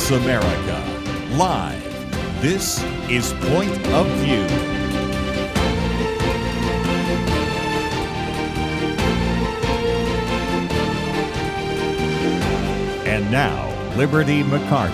Voice America. Live. This is Point of View. And now, Liberty McArtor.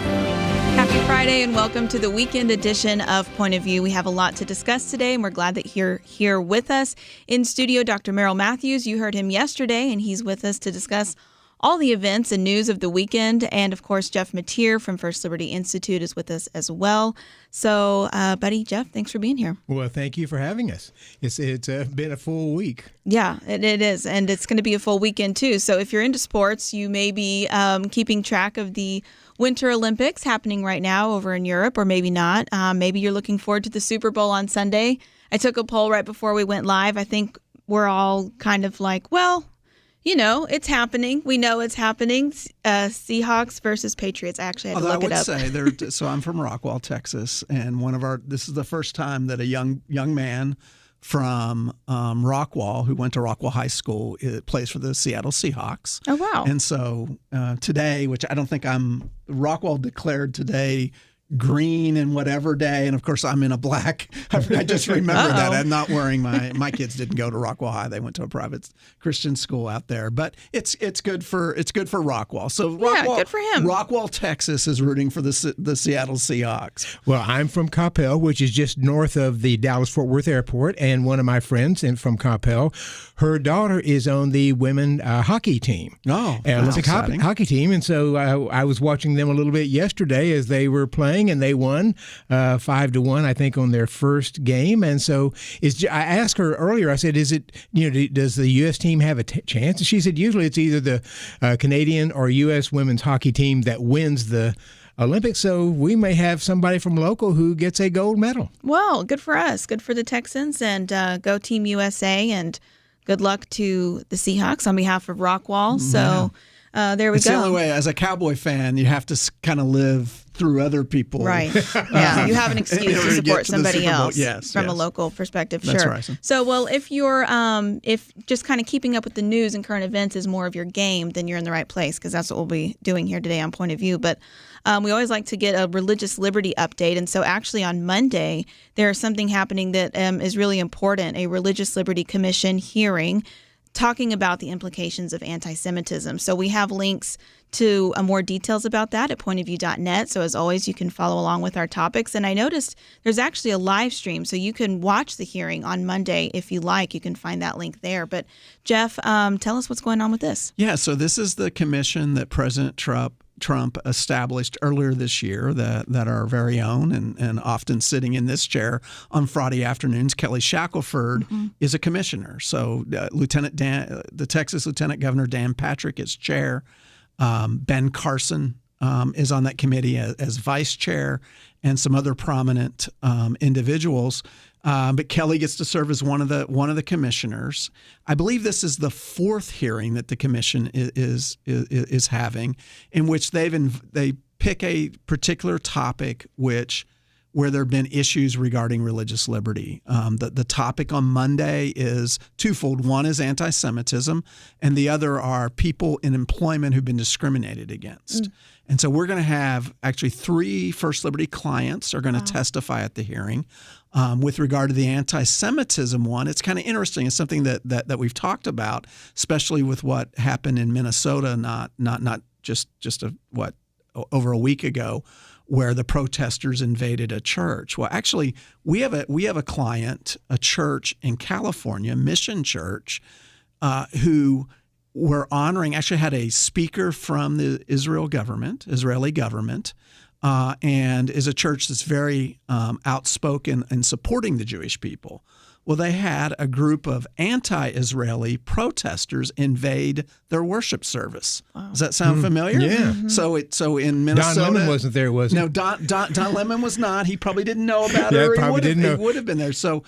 Happy Friday and welcome to the weekend edition of Point of View. We have a lot to discuss today, and we're glad that you're here with us. In studio, Dr. Merrill Matthews. You heard him yesterday, and he's with us to discuss all the events and news of the weekend. And, of course, Jeff Mateer from First Liberty Institute is with us as well. So, buddy, Jeff, thanks for being here. Well, thank you for having us. It's been a full week. Yeah, it is. And it's going to be a full weekend, too. So if you're into sports, you may be keeping track of the Winter Olympics happening right now over in Europe, or maybe not. Maybe you're looking forward to the Super Bowl on Sunday. I took a poll right before we went live. I think we're all kind of like, well, you know, it's happening. We know it's happening. Seahawks versus Patriots. I actually had to look it up. I would say, so I'm from Rockwall, Texas, and this is the first time that a young man from Rockwall, who went to Rockwall High School, plays for the Seattle Seahawks. Oh, wow. And so today, which I don't think Rockwall declared today green and whatever day, and of course I'm in a black. I just remember that I'm not wearing my kids didn't go to Rockwall High. They went to a private Christian school out there. But it's good for Rockwall. So Rockwall, good for him. Rockwall, Texas is rooting for the Seattle Seahawks. Well, I'm from Coppell, which is just north of the Dallas-Fort Worth airport, and one of my friends from Coppell, her daughter is on the women hockey team. Oh, Olympic hockey team, and so I was watching them a little bit yesterday as they were playing. And they won 5-1, I think, on their first game. And so I asked her earlier, I said, does the U.S. team have a chance? And she said, usually it's either the Canadian or U.S. women's hockey team that wins the Olympics. So we may have somebody from local who gets a gold medal. Well, good for us. Good for the Texans. And go Team USA. And good luck to the Seahawks on behalf of Rockwall. So there we go. It's the only way. As a Cowboy fan, you have to kind of live through other people. Right. Yeah. You have an excuse to support somebody else from a yes. local perspective. That's sure. right. So, well, if you're if just kind of keeping up with the news and current events is more of your game, then you're in the right place, because that's what we'll be doing here today on Point of View. But we always like to get a religious liberty update. And so actually on Monday, there's something happening that is really important, a Religious Liberty Commission hearing talking about the implications of anti-Semitism. So we have links to more details about that at pointofview.net. So as always, you can follow along with our topics. And I noticed there's actually a live stream, so you can watch the hearing on Monday if you like. You can find that link there. But Jeff, tell us what's going on with this. Yeah, so this is the commission that President Trump established earlier this year that are very own and often sitting in this chair on Friday afternoons. Kelly Shackelford is a commissioner. So the Texas Lieutenant Governor Dan Patrick is chair. Ben Carson is on that committee as vice chair, and some other prominent individuals. But Kelly gets to serve as one of the commissioners. I believe this is the fourth hearing that the commission is having, in which they pick a particular topic where there have been issues regarding religious liberty. The topic on Monday is twofold. One is anti-Semitism, and the other are people in employment who've been discriminated against. And so we're going to have actually 3 First Liberty clients are going to testify at the hearing. With regard to the anti-Semitism one, it's kind of interesting. It's something that we've talked about, especially with what happened in Minnesota not just over a week ago, where the protesters invaded a church. Well, actually, we have a client, a church in California, Mission Church, who were honoring. Actually, had a speaker from the Israeli government, and is a church that's very outspoken in supporting the Jewish people. Well, they had a group of anti-Israeli protesters invade their worship service. Wow. Does that sound familiar? Yeah. So in Minnesota, Don Lemon wasn't there, was he? No, Don Lemon was not. He probably didn't know about it. Yeah, Or probably didn't know. He would have been there. So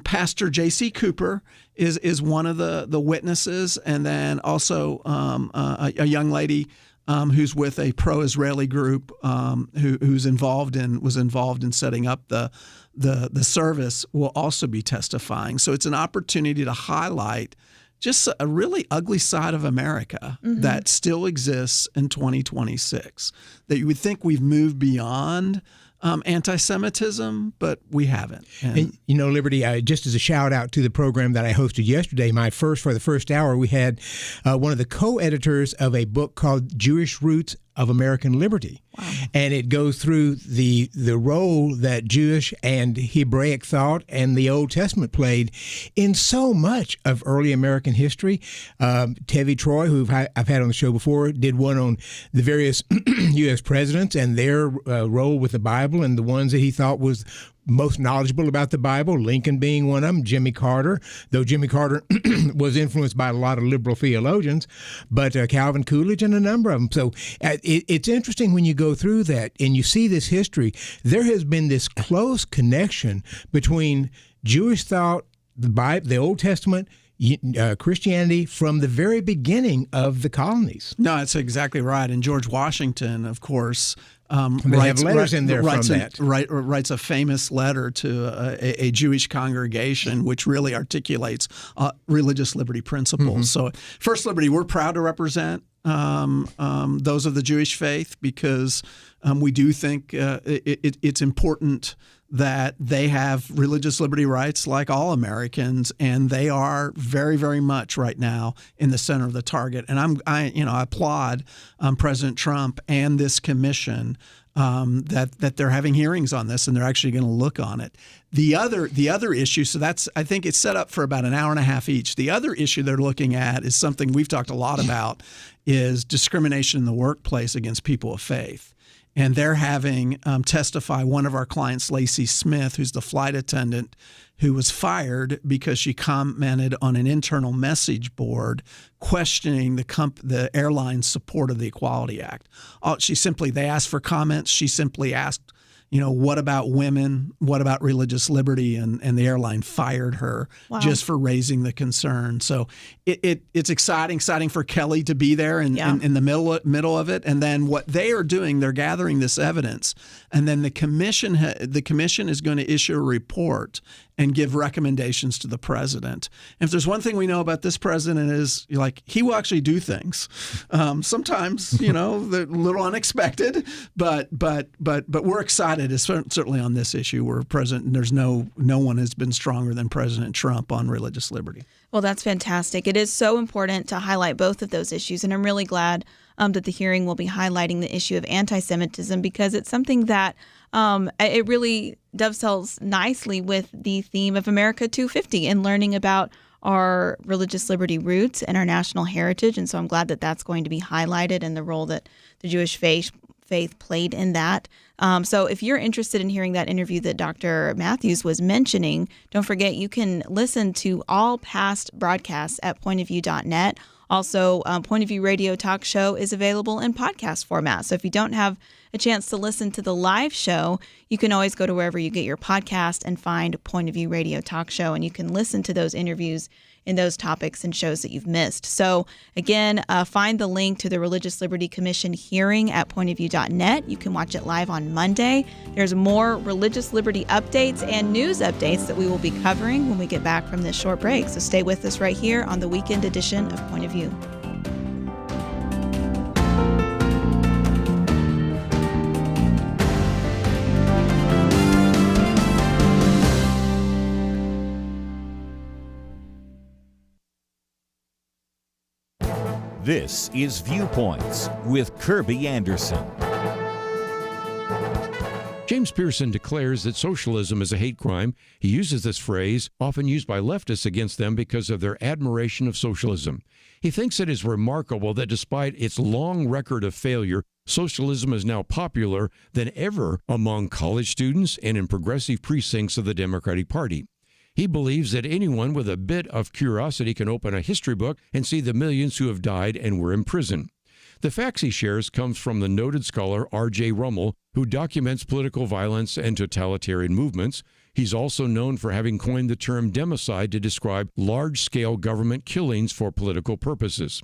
Pastor J.C. Cooper is one of the witnesses, and then also a young lady who's with a pro-Israeli group was involved in setting up the service will also be testifying. So it's an opportunity to highlight just a really ugly side of America that still exists in 2026. That you would think we've moved beyond anti-Semitism, but we haven't. And Liberty, just as a shout out to the program that I hosted yesterday, for the first hour, we had one of the co-editors of a book called Jewish Roots of American Liberty. Wow. And it goes through the role that Jewish and Hebraic thought and the Old Testament played in so much of early American history. Tevi Troy, who I've had on the show before, did one on the various U.S. presidents and their role with the Bible and the ones that he thought was most knowledgeable about the Bible, Lincoln being one of them, Jimmy Carter, though Jimmy Carter was influenced by a lot of liberal theologians, but Calvin Coolidge and a number of them. So it's interesting when you go through that and you see this history. There has been this close connection between Jewish thought, the Bible, the Old Testament, Christianity from the very beginning of the colonies. No, that's exactly right. And George Washington, of course, writes a famous letter to a Jewish congregation, which really articulates religious liberty principles. So, First Liberty, we're proud to represent those of the Jewish faith because we do think it's important that they have religious liberty rights like all Americans, and they are very, very much right now in the center of the target. And I applaud President Trump and this commission that they're having hearings on this, and they're actually going to look on it. The other issue, so I think it's set up for about an hour and a half each. The other issue they're looking at is something we've talked a lot about, is discrimination in the workplace against people of faith. And they're having testify one of our clients, Lacey Smith, who's the flight attendant who was fired because she commented on an internal message board questioning the airline's support of the Equality Act. They asked for comments. She simply asked, what about women? What about religious liberty? And the airline fired her just for raising the concern. So it's exciting for Kelly to be there in the middle of it. And then what they are doing, they're gathering this evidence. And then the commission is going to issue a report and give recommendations to the president. And if there's one thing we know about this president is, he will actually do things. Sometimes, they're a little unexpected, but we're excited, certainly on this issue where there's no one has been stronger than President Trump on religious liberty. Well, that's fantastic. It is so important to highlight both of those issues, and I'm really glad that the hearing will be highlighting the issue of anti-Semitism because it's something that it really dovetails nicely with the theme of America 250 and learning about our religious liberty roots and our national heritage. And so I'm glad that that's going to be highlighted and the role that the Jewish faith played in that. So if you're interested in hearing that interview that Dr. Matthews was mentioning, don't forget you can listen to all past broadcasts at pointofview.net. Also, Point of View Radio Talk Show is available in podcast format. So if you don't have a chance to listen to the live show, you can always go to wherever you get your podcast and find Point of View Radio Talk Show, and you can listen to those interviews in those topics and shows that you've missed. So again, find the link to the Religious Liberty Commission hearing at pointofview.net. You can watch it live on Monday. There's more religious liberty updates and news updates that we will be covering when we get back from this short break. So stay with us right here on the weekend edition of Point of View. This is Viewpoints with Kirby Anderson. James Pearson declares that socialism is a hate crime. He uses this phrase, often used by leftists against them because of their admiration of socialism. He thinks it is remarkable that despite its long record of failure, socialism is now popular than ever among college students and in progressive precincts of the Democratic Party. He believes that anyone with a bit of curiosity can open a history book and see the millions who have died and were in prison. The facts he shares comes from the noted scholar R.J. Rummel, who documents political violence and totalitarian movements. He's also known for having coined the term democide to describe large-scale government killings for political purposes.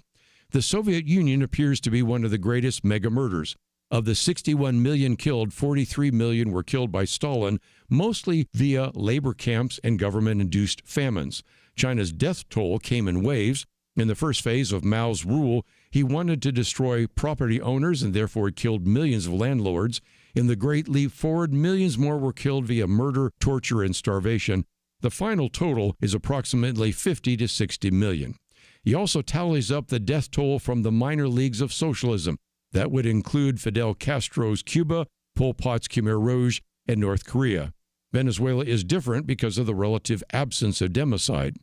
The Soviet Union appears to be one of the greatest mega-murders. Of the 61 million killed, 43 million were killed by Stalin, mostly via labor camps and government-induced famines. China's death toll came in waves. In the first phase of Mao's rule, he wanted to destroy property owners and therefore killed millions of landlords. In the Great Leap Forward, millions more were killed via murder, torture, and starvation. The final total is approximately 50 to 60 million. He also tallies up the death toll from the minor leagues of socialism. That would include Fidel Castro's Cuba, Pol Pot's Khmer Rouge, and North Korea. Venezuela is different because of the relative absence of democide.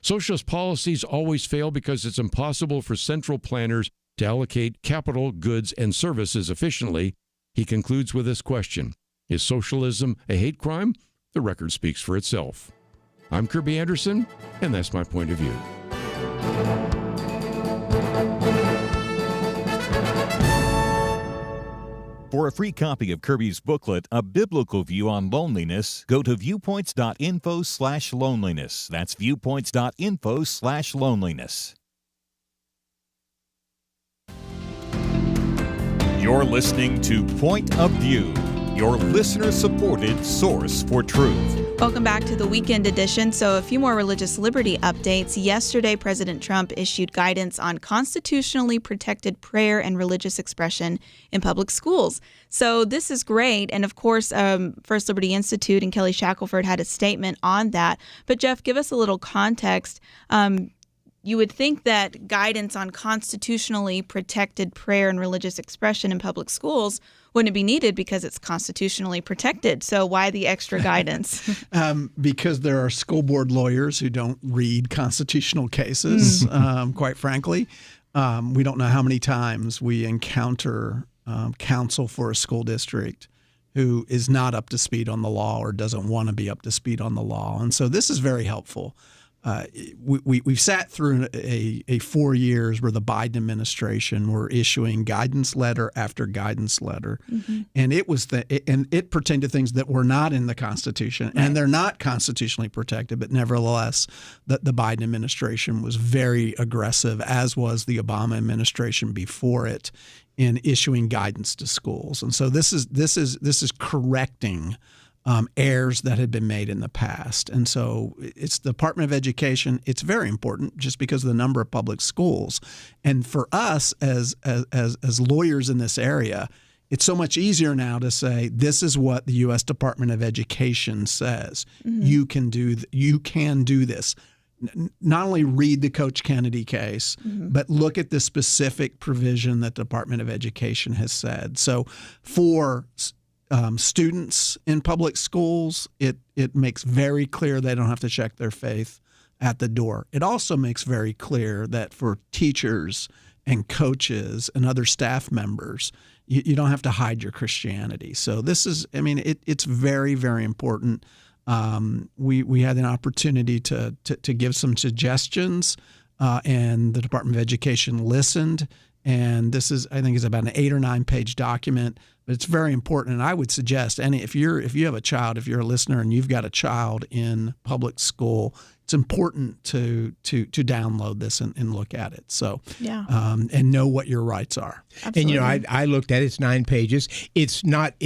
Socialist policies always fail because it's impossible for central planners to allocate capital, goods, and services efficiently. He concludes with this question: is socialism a hate crime? The record speaks for itself. I'm Kirby Anderson, and that's my point of view. For a free copy of Kirby's booklet, A Biblical View on Loneliness, go to viewpoints.info/loneliness. That's viewpoints.info/loneliness. You're listening to Point of View, your listener-supported source for truth. Welcome back to the weekend edition. So a few more religious liberty updates. Yesterday, President Trump issued guidance on constitutionally protected prayer and religious expression in public schools. So this is great. And of course, First Liberty Institute and Kelly Shackelford had a statement on that. But Jeff, give us a little context. You would think that guidance on constitutionally protected prayer and religious expression in public schools wouldn't be needed because it's constitutionally protected. So why the extra guidance? Because there are school board lawyers who don't read constitutional cases, quite frankly. We don't know how many times we encounter counsel for a school district who is not up to speed on the law or doesn't want to be up to speed on the law. And so this is very helpful. We've sat through a 4 years where the Biden administration were issuing guidance letter after guidance letter, and it pertained to things that were not in the Constitution, and they're not constitutionally protected. But nevertheless, the Biden administration was very aggressive, as was the Obama administration before it, in issuing guidance to schools. And so this is correcting errors that had been made in the past. And so it's the Department of Education. It's very important just because of the number of public schools. And for us as lawyers in this area, it's so much easier now to say, this is what the U.S. Department of Education says. You can do this. Not only read the Coach Kennedy case, but look at the specific provision that the Department of Education has said. So for students in public schools, it makes very clear they don't have to check their faith at the door. It also makes very clear that for teachers and coaches and other staff members, you don't have to hide your Christianity. So this is, it's very, very important. We had an opportunity to give some suggestions, and the Department of Education listened. And this is, I think, is about an 8 or 9 page document, but it's very important. And I would suggest if you have a child, if you're a listener and you've got a child in public school, it's important to download this and look at it. So, and know what your rights are. Absolutely. And I looked at it. It's 9 pages. It's not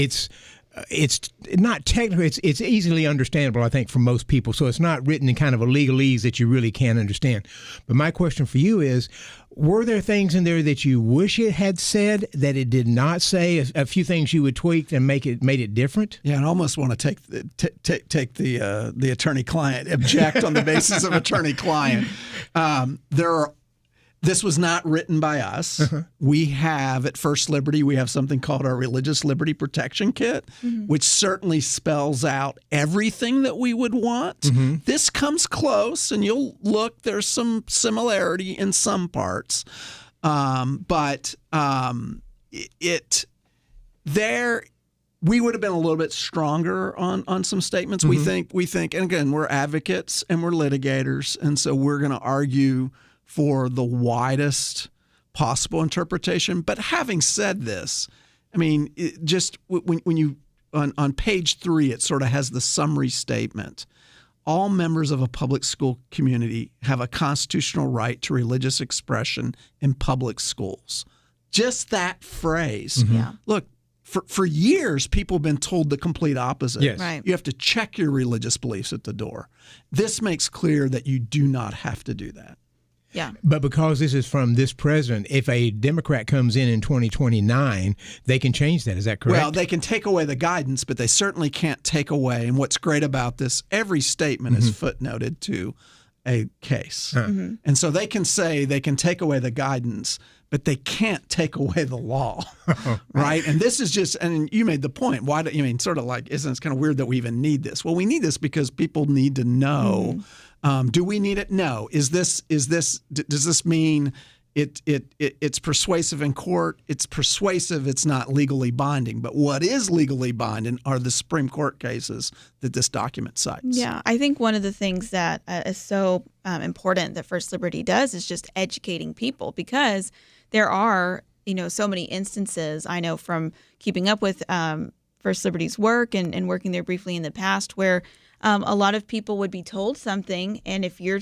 technical. It's easily understandable, I think, for most people. So it's not written in kind of a legalese that you really can't understand. But my question for you is, were there things in there that you wish it had said that it did not say? A few things you would tweak and made it different? Yeah, and I almost want to take the attorney-client, object on the basis of attorney-client. This was not written by us. We have, at First Liberty, we have something called our Religious Liberty Protection Kit, which certainly spells out everything that we would want. This comes close, and you'll look, there's some similarity in some parts. We would have been a little bit stronger on some statements. We think, and again, we're advocates and we're litigators, and so we're going to argue for the widest possible interpretation. But having said this, when you on page 3, it sort of has the summary statement. All members of a public school community have a constitutional right to religious expression in public schools. Just that phrase. Yeah. Look, For years, people have been told the complete opposite. Yes. Right. You have to check your religious beliefs at the door. This makes clear that you do not have to do that. Yeah. But because this is from this president, if a Democrat comes in 2029, they can change that. Is that correct? Well, they can take away the guidance, but they certainly can't take away. And what's great about this, every statement is footnoted to a case. And so they can say they can take away the guidance, but they can't take away the law, right? And this is just, and you made the point. Why do you mean sort of like, isn't it kind of weird that we even need this? Well, we need this because people need to know. Do we need it? No. Does this mean it's persuasive in court? It's persuasive. It's not legally binding. But what is legally binding are the Supreme Court cases that this document cites. Yeah, I think one of the things that is so important that First Liberty does is just educating people, because there are, so many instances I know from keeping up with First Liberty's work and working there briefly in the past where a lot of people would be told something, and if you're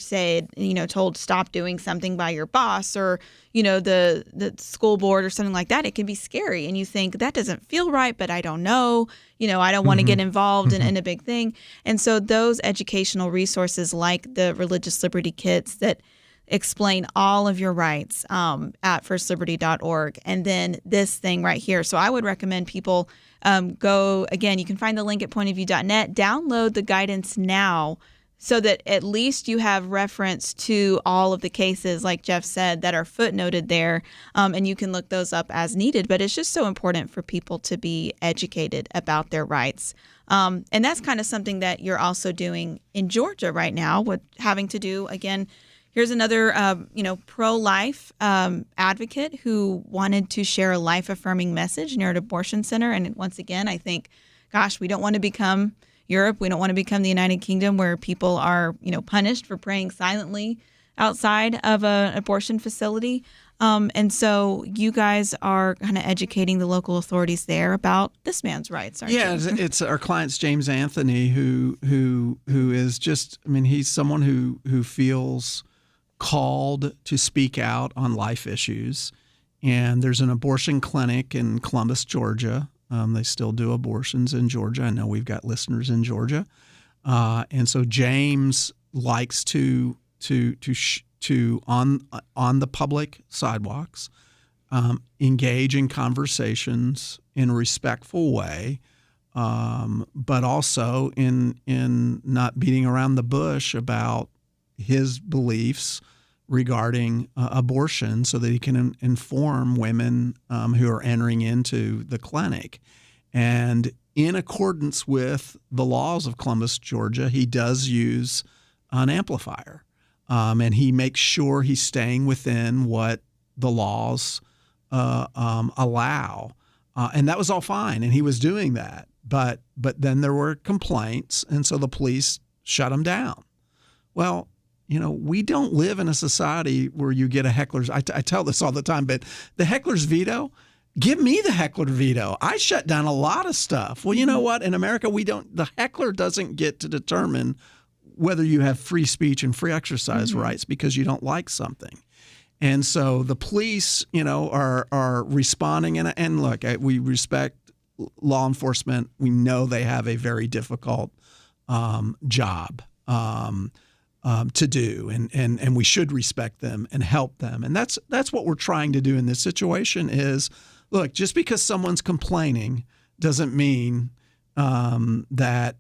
told stop doing something by your boss or the school board or something like that, it can be scary, and you think that doesn't feel right, but I don't know, I don't want to get involved in a big thing. And so those educational resources like the Religious Liberty Kits that explain all of your rights at firstliberty.org, and then this thing right here. So I would recommend people go, again, you can find the link at pointofview.net, download the guidance now so that at least you have reference to all of the cases, like Jeff said, that are footnoted there, and you can look those up as needed. But it's just so important for people to be educated about their rights. And that's kind of something that you're also doing in Georgia right now, with having to do, again, here's another, pro-life advocate who wanted to share a life-affirming message near an abortion center. And once again, I think, gosh, we don't want to become Europe. We don't want to become the United Kingdom, where people are, punished for praying silently outside of an abortion facility. And so you guys are kind of educating the local authorities there about this man's rights, aren't you? Yeah, it's our client's James Anthony, who is just, he's someone who feels called to speak out on life issues. And there's an abortion clinic in Columbus, Georgia. They still do abortions in Georgia. I know we've got listeners in Georgia. And so James likes to on the public sidewalks, engage in conversations in a respectful way, but also in not beating around the bush about his beliefs regarding abortion, so that he can inform women who are entering into the clinic. And in accordance with the laws of Columbus, Georgia, he does use an amplifier. And he makes sure he's staying within what the laws allow. And that was all fine, and he was doing that. But then there were complaints, and so the police shut him down. Well, we don't live in a society where you get a heckler's. I tell this all the time, but the heckler's veto, give me the heckler veto. I shut down a lot of stuff. Well, you know what? In America, the heckler doesn't get to determine whether you have free speech and free exercise rights because you don't like something. And so the police, are responding. And look, we respect law enforcement. We know they have a very difficult job to do, and we should respect them and help them. And that's what we're trying to do in this situation is, look, just because someone's complaining doesn't mean that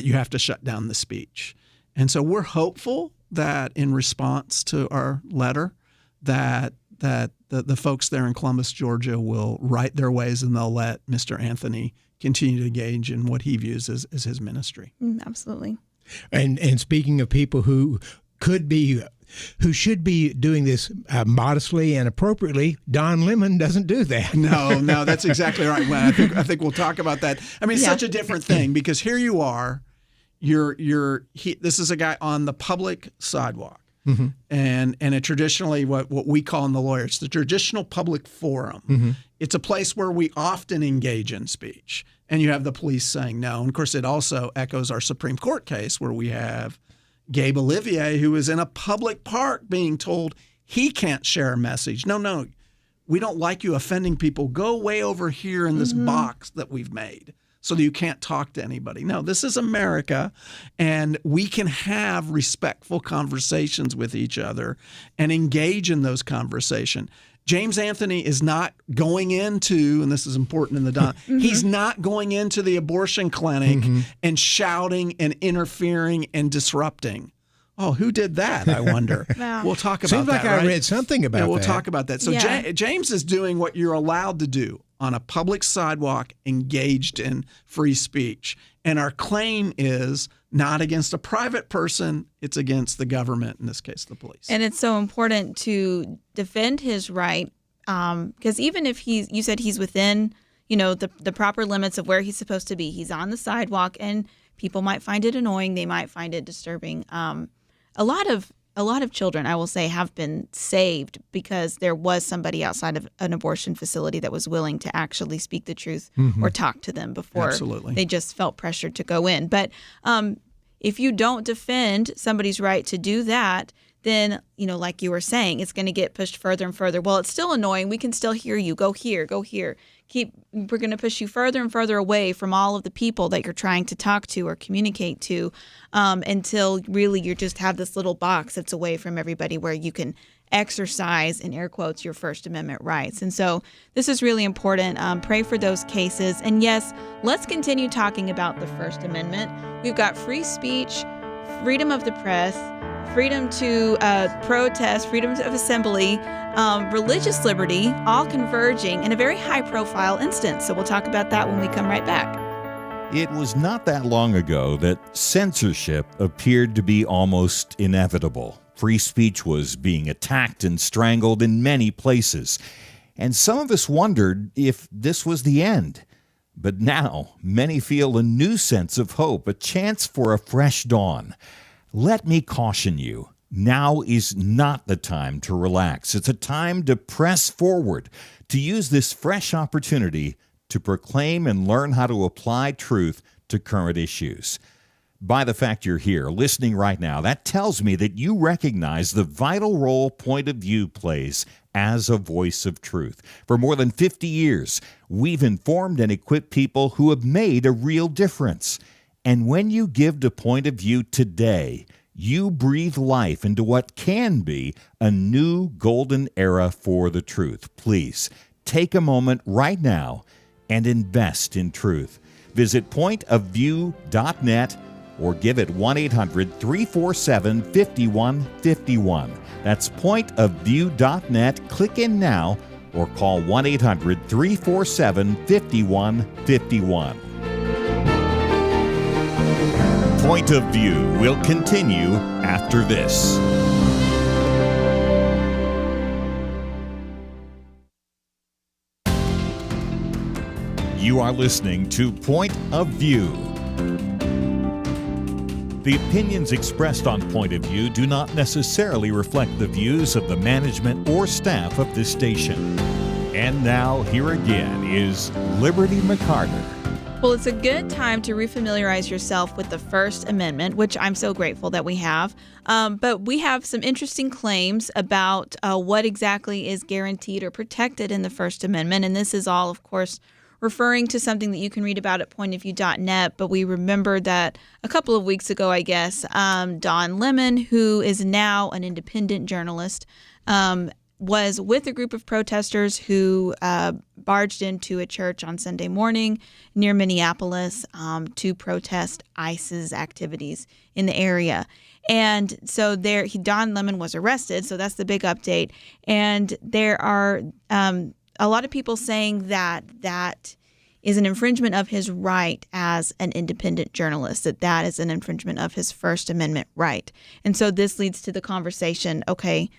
you have to shut down the speech. And so we're hopeful that in response to our letter that the folks there in Columbus, Georgia will right their ways, and they'll let Mr. Anthony continue to engage in what he views as his ministry. Absolutely. And speaking of people who should be doing this modestly and appropriately, Don Lemon doesn't do that. No, that's exactly right. Well, I think we'll talk about that. It's such a different thing, because here you are, this is a guy on the public sidewalk. Mm-hmm. And it traditionally, what we call in the lawyers, it's the traditional public forum. Mm-hmm. It's a place where we often engage in speech. And you have the police saying no. And of course, it also echoes our Supreme Court case where we have Gabe Olivier, who is in a public park being told he can't share a message. No, we don't like you offending people. Go way over here in this box that we've made so that you can't talk to anybody. No, this is America, and we can have respectful conversations with each other and engage in those conversations. James Anthony is not going into, and this is important in the he's not going into the abortion clinic and shouting and interfering and disrupting. Oh, who did that, I wonder? Wow. We'll talk about Seems that, like I right? read something about that. We'll talk about that. So Yeah. James is doing what you're allowed to do on a public sidewalk, engaged in free speech. And our claim is not against a private person, it's against the government, in this case, the police. And it's so important to defend his right, because even if you said he's within, the proper limits of where he's supposed to be, he's on the sidewalk, and people might find it annoying, they might find it disturbing. A lot of children, I will say, have been saved because there was somebody outside of an abortion facility that was willing to actually speak the truth or talk to them before they just felt pressured to go in. But if you don't defend somebody's right to do that, then, like you were saying, it's going to get pushed further and further. Well, it's still annoying. We can still hear you. Go here, go here. We're going to push you further and further away from all of the people that you're trying to talk to or communicate to, until really you just have this little box that's away from everybody where you can exercise, in air quotes, your First Amendment rights. And so this is really important. Pray for those cases. And yes, let's continue talking about the First Amendment. We've got free speech, freedom of the press, freedom to protest, freedom of assembly, religious liberty, all converging in a very high-profile instance. So we'll talk about that when we come right back. It was not that long ago that censorship appeared to be almost inevitable. Free speech was being attacked and strangled in many places. And some of us wondered if this was the end. But now, many feel a new sense of hope, a chance for a fresh dawn. Let me caution you, now is not the time to relax. It's a time to press forward, to use this fresh opportunity to proclaim and learn how to apply truth to current issues. By the fact you're here, listening right now, that tells me that you recognize the vital role Point of View plays as a voice of truth. For more than 50 years, we've informed and equipped people who have made a real difference. And when you give to Point of View today, you breathe life into what can be a new golden era for the truth. Please, take a moment right now and invest in truth. Visit pointofview.net or give it 1-800-347-5151. That's pointofview.net. Click in now or call 1-800-347-5151. Point of View will continue after this. You are listening to Point of View. The opinions expressed on Point of View do not necessarily reflect the views of the management or staff of this station. And now, here again is Liberty McArtor. Well, it's a good time to refamiliarize yourself with the First Amendment, which I'm so grateful that we have. But we have some interesting claims about what exactly is guaranteed or protected in the First Amendment. And this is all, of course, referring to something that you can read about at pointofview.net. But we remember that a couple of weeks ago, I guess, Don Lemon, who is now an independent journalist, was with a group of protesters who barged into a church on Sunday morning near Minneapolis to protest ICE's activities in the area. And so Don Lemon was arrested, so that's the big update. And there are a lot of people saying that is an infringement of his right as an independent journalist, that is an infringement of his First Amendment right. And so this leads to the conversation, okay,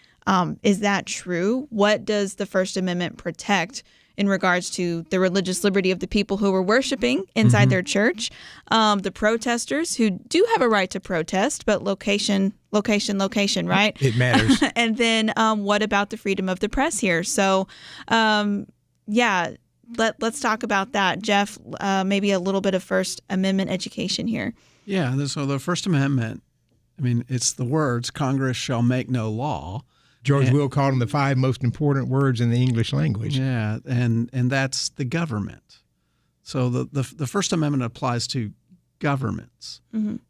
is that true? What does the First Amendment protect in regards to the religious liberty of the people who were worshiping inside their church, the protesters who do have a right to protest, but location, right? It matters. And then what about the freedom of the press here? So, let's talk about that. Jeff, maybe a little bit of First Amendment education here. Yeah, so the First Amendment, I mean, it's the words, Congress shall make no law, George Will called them the 5 most important words in the English language. Yeah, and that's the government. So the First Amendment applies to governments,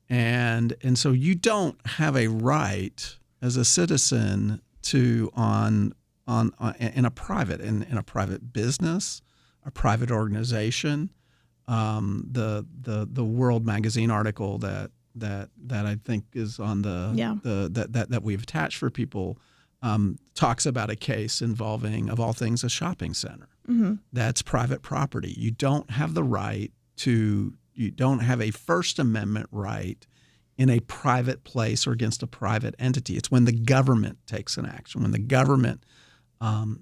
and so you don't have a right as a citizen to in a private business, a private organization. The World Magazine article that I think is on that we've attached for people talks about a case involving, of all things, a shopping center. That's private property. You don't have the right to. You don't have a First Amendment right in a private place or against a private entity. It's when the government takes an action, when the government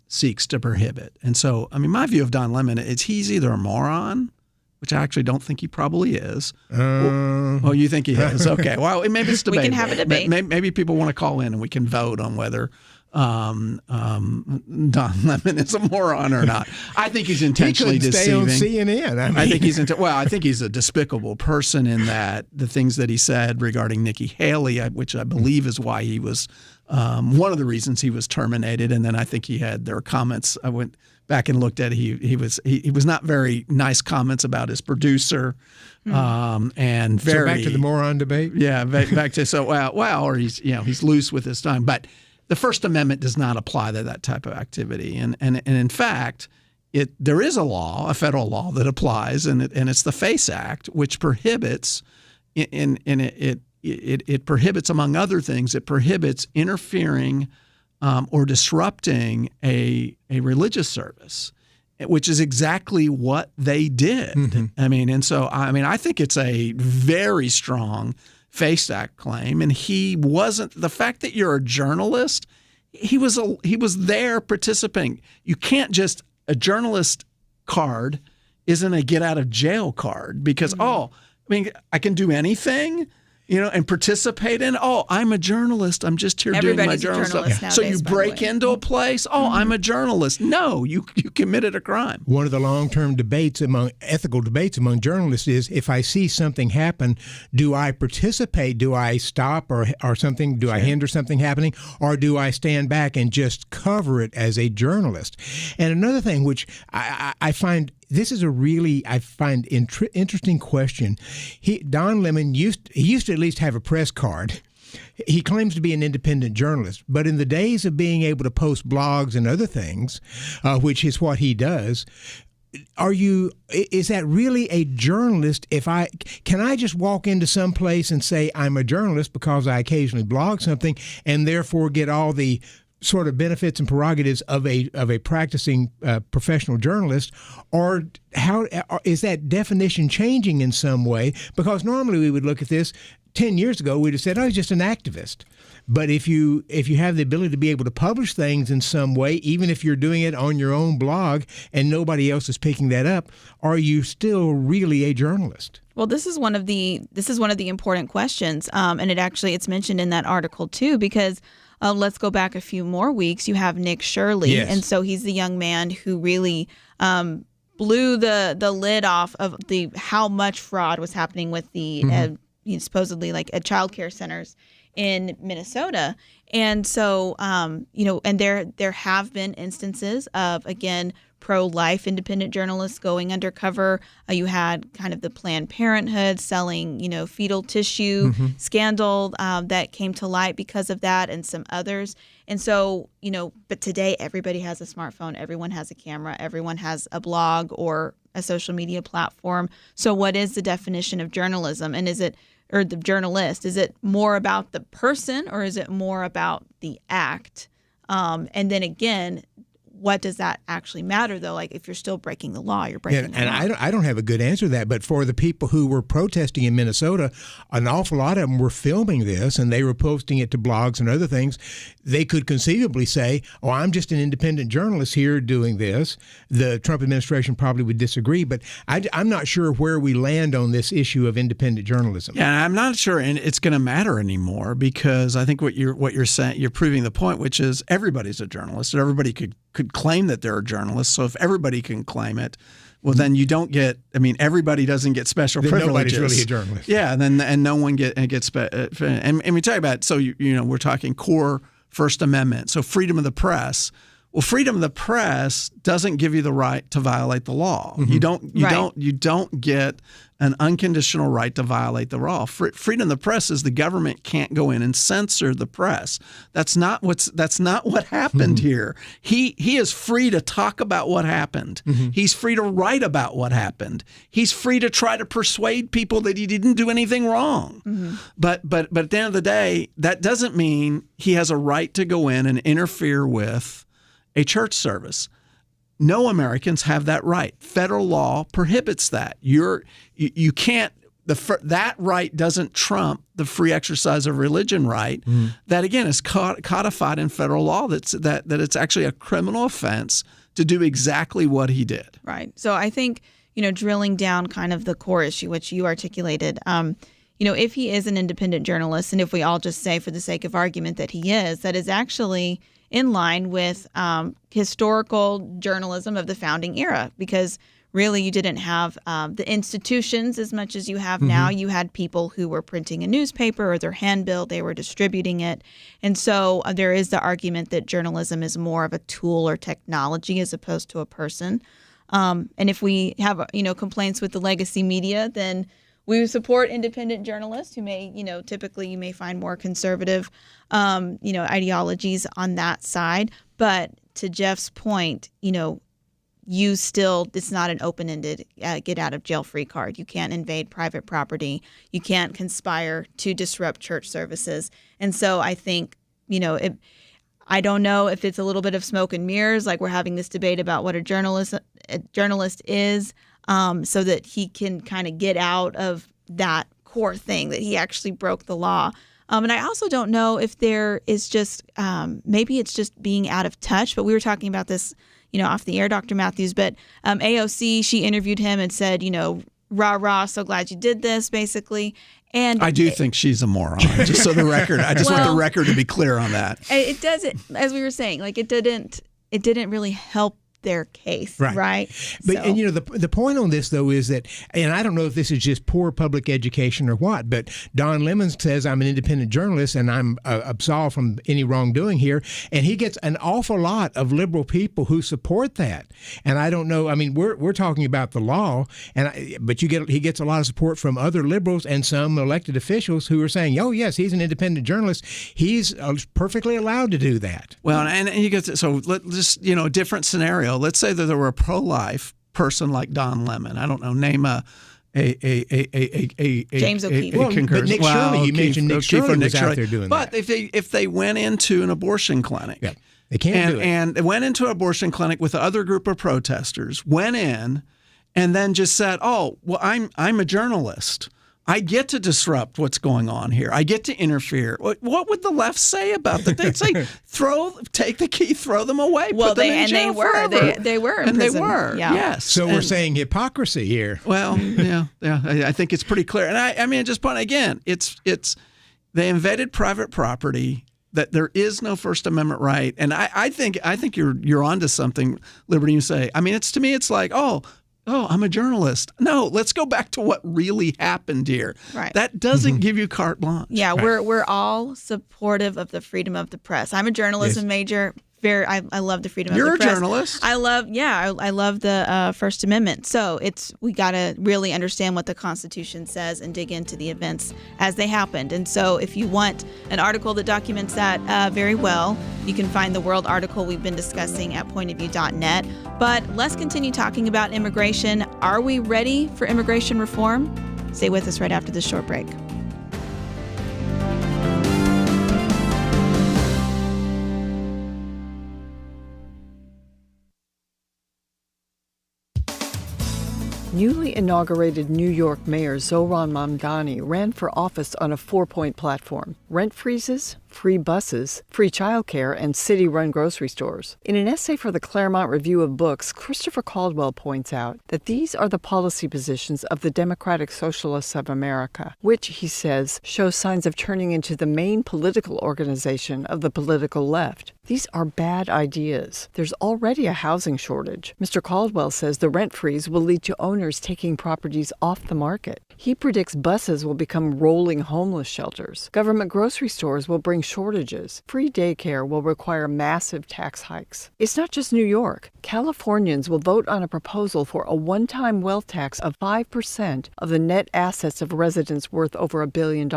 seeks to prohibit. And so, I mean, my view of Don Lemon is he's either a moron, which I actually don't think he probably is. Oh, you think he is? Okay. Well, maybe it's debatable. We can have a debate. Maybe people want to call in and we can vote on whether Don Lemon is a moron or not. I think he's intentionally deceiving. Stay on CNN. I think he's I think he's a despicable person in that the things that he said regarding Nikki Haley, which I believe is why he was one of the reasons he was terminated. And then I think there were comments. I went back and looked at it. He was not very nice comments about his producer. And very so back to the moron debate. Yeah, back to or he's loose with his time, but. The First Amendment does not apply to that type of activity, and in fact, there is a law, a federal law that applies, and it's the FACE Act, which prohibits, it prohibits, among other things, it prohibits interfering or disrupting a religious service, which is exactly what they did. I mean, I think it's a very strong FACE Act claim, and he wasn't. The fact that you're a journalist, he was there participating. You can't just, a journalist card isn't a get out of jail card because I can do anything, and participate in. Oh, I'm a journalist. I'm just here doing my journalist stuff. Nowadays, so you break into a place. Oh, I'm a journalist. No, you committed a crime. One of the long-term ethical debates among journalists is, if I see something happen, do I participate? Do I stop or something? Do I hinder something happening? Or do I stand back and just cover it as a journalist? And another thing which I find, this is interesting question. Don Lemon used to at least have a press card. He claims to be an independent journalist, but in the days of being able to post blogs and other things, which is what he does, is that really a journalist? Can I just walk into some place and say I'm a journalist because I occasionally blog something and therefore get all the sort of benefits and prerogatives of a practicing professional journalist, or how is that definition changing in some way? Because normally we would look at this 10 years ago, we'd have said, oh, he's just an activist. But if you have the ability to be able to publish things in some way, even if you're doing it on your own blog and nobody else is picking that up, are you still really a journalist? Well, this is one of the important questions, and it's mentioned in that article too, because. Let's go back a few more weeks. You have Nick Shirley, yes. And so he's the young man who really blew the lid off of how much fraud was happening with the supposedly like at child care centers in Minnesota. And so and there have been instances of, again, pro-life independent journalists going undercover. You had kind of the Planned Parenthood selling, fetal tissue scandal that came to light because of that, and some others. And so, but today everybody has a smartphone, everyone has a camera, everyone has a blog or a social media platform. So what is the definition of journalism? And or the journalist, is it more about the person or is it more about the act? And then again, what does that actually matter, though? Like, if you're still breaking the law, you're breaking the law. And I don't have a good answer to that, but for the people who were protesting in Minnesota, an awful lot of them were filming this, and they were posting it to blogs and other things. They could conceivably say, oh, I'm just an independent journalist here doing this. The Trump administration probably would disagree, but I'm not sure where we land on this issue of independent journalism. Yeah, I'm not sure it's going to matter anymore, because I think what you're saying, you're proving the point, which is everybody's a journalist, and everybody could claim that they're a journalist. So if everybody can claim it, well, then you don't get. I mean, everybody doesn't get special privileges. Nobody's really a journalist. Yeah, and no one gets. And we talk about, so we're talking core First Amendment. So freedom of the press. Well, freedom of the press doesn't give you the right to violate the law. You don't get an unconditional right to violate the law. Freedom of the press is the government can't go in and censor the press. That's not what happened here. He is free to talk about what happened. He's free to write about what happened. He's free to try to persuade people that he didn't do anything wrong. But at the end of the day, that doesn't mean he has a right to go in and interfere with a church service. No Americans have that right. Federal law prohibits that. You can't. That right doesn't trump the free exercise of religion right. That again is codified in federal law. That it's actually a criminal offense to do exactly what he did. Right. So I think drilling down kind of the core issue which you articulated. If he is an independent journalist, and if we all just say for the sake of argument that he is, that is actually in line with historical journalism of the founding era, because really you didn't have the institutions as much as you have now. You had people who were printing a newspaper or their handbill, they were distributing it. And so there is the argument that journalism is more of a tool or technology as opposed to a person. And if we have, complaints with the legacy media, then we support independent journalists who may, typically you may find more conservative, ideologies on that side. But to Jeff's point, it's not an open-ended get out of jail free card. You can't invade private property. You can't conspire to disrupt church services. And so I think, I don't know if it's a little bit of smoke and mirrors, like we're having this debate about what a journalist is. So that he can kind of get out of that core thing that he actually broke the law. And I also don't know if there is just maybe it's just being out of touch. But we were talking about this, off the air, Dr. Matthews. But AOC, she interviewed him and said, rah, rah, so glad you did this, basically. And I do think she's a moron, just so the record. I just want the record to be clear on that. It doesn't, as we were saying, like it didn't really help their case, right? But and the point on this though is that, and I don't know if this is just poor public education or what, but Don Lemon says I'm an independent journalist and I'm absolved from any wrongdoing here, and he gets an awful lot of liberal people who support that. And I don't know. I mean, we're talking about the law, but he gets a lot of support from other liberals and some elected officials who are saying, oh yes, he's an independent journalist. He's perfectly allowed to do that. Well, and you get a different scenario. Let's say that there were a pro-life person like Don Lemon. I don't know, name a James O'Keefe. But Nick Shirley, you mentioned Nick Shirley was out there doing that. But if they went into an abortion clinic, they can't do it. And they went into an abortion clinic with the other group of protesters, went in, and then just said, "Oh, well, I'm a journalist. I get to disrupt what's going on here. I get to interfere." What would the left say about that? They'd say, take the key, throw them away, put them in jail forever. They were in prison. They were, yes. So we're saying hypocrisy here. Well, yeah. I think it's pretty clear. And I mean, just point again, it's they invaded private property. That there is no First Amendment right. And I think you're onto something, Liberty. You say, I mean, to me, it's like, oh, I'm a journalist. No, let's go back to what really happened here. Right. That doesn't give you carte blanche. Yeah, we're all supportive of the freedom of the press. I'm a journalism major. I love the freedom of the press. You're a journalist. I love the First Amendment. So we got to really understand what the Constitution says and dig into the events as they happened. And so if you want an article that documents that very well, you can find the World article we've been discussing at pointofview.net. But let's continue talking about immigration. Are we ready for immigration reform? Stay with us right after this short break. Newly inaugurated New York Mayor Zohran Mamdani ran for office on a 4-point platform: rent freezes, free buses, free childcare, and city-run grocery stores. In an essay for the Claremont Review of Books, Christopher Caldwell points out that these are the policy positions of the Democratic Socialists of America, which, he says, shows signs of turning into the main political organization of the political left. These are bad ideas. There's already a housing shortage. Mr. Caldwell says the rent freeze will lead to owners taking properties off the market. He predicts buses will become rolling homeless shelters. Government grocery stores will bring shortages, free daycare will require massive tax hikes. It's not just New York. Californians will vote on a proposal for a one-time wealth tax of 5% of the net assets of residents worth over $1 billion.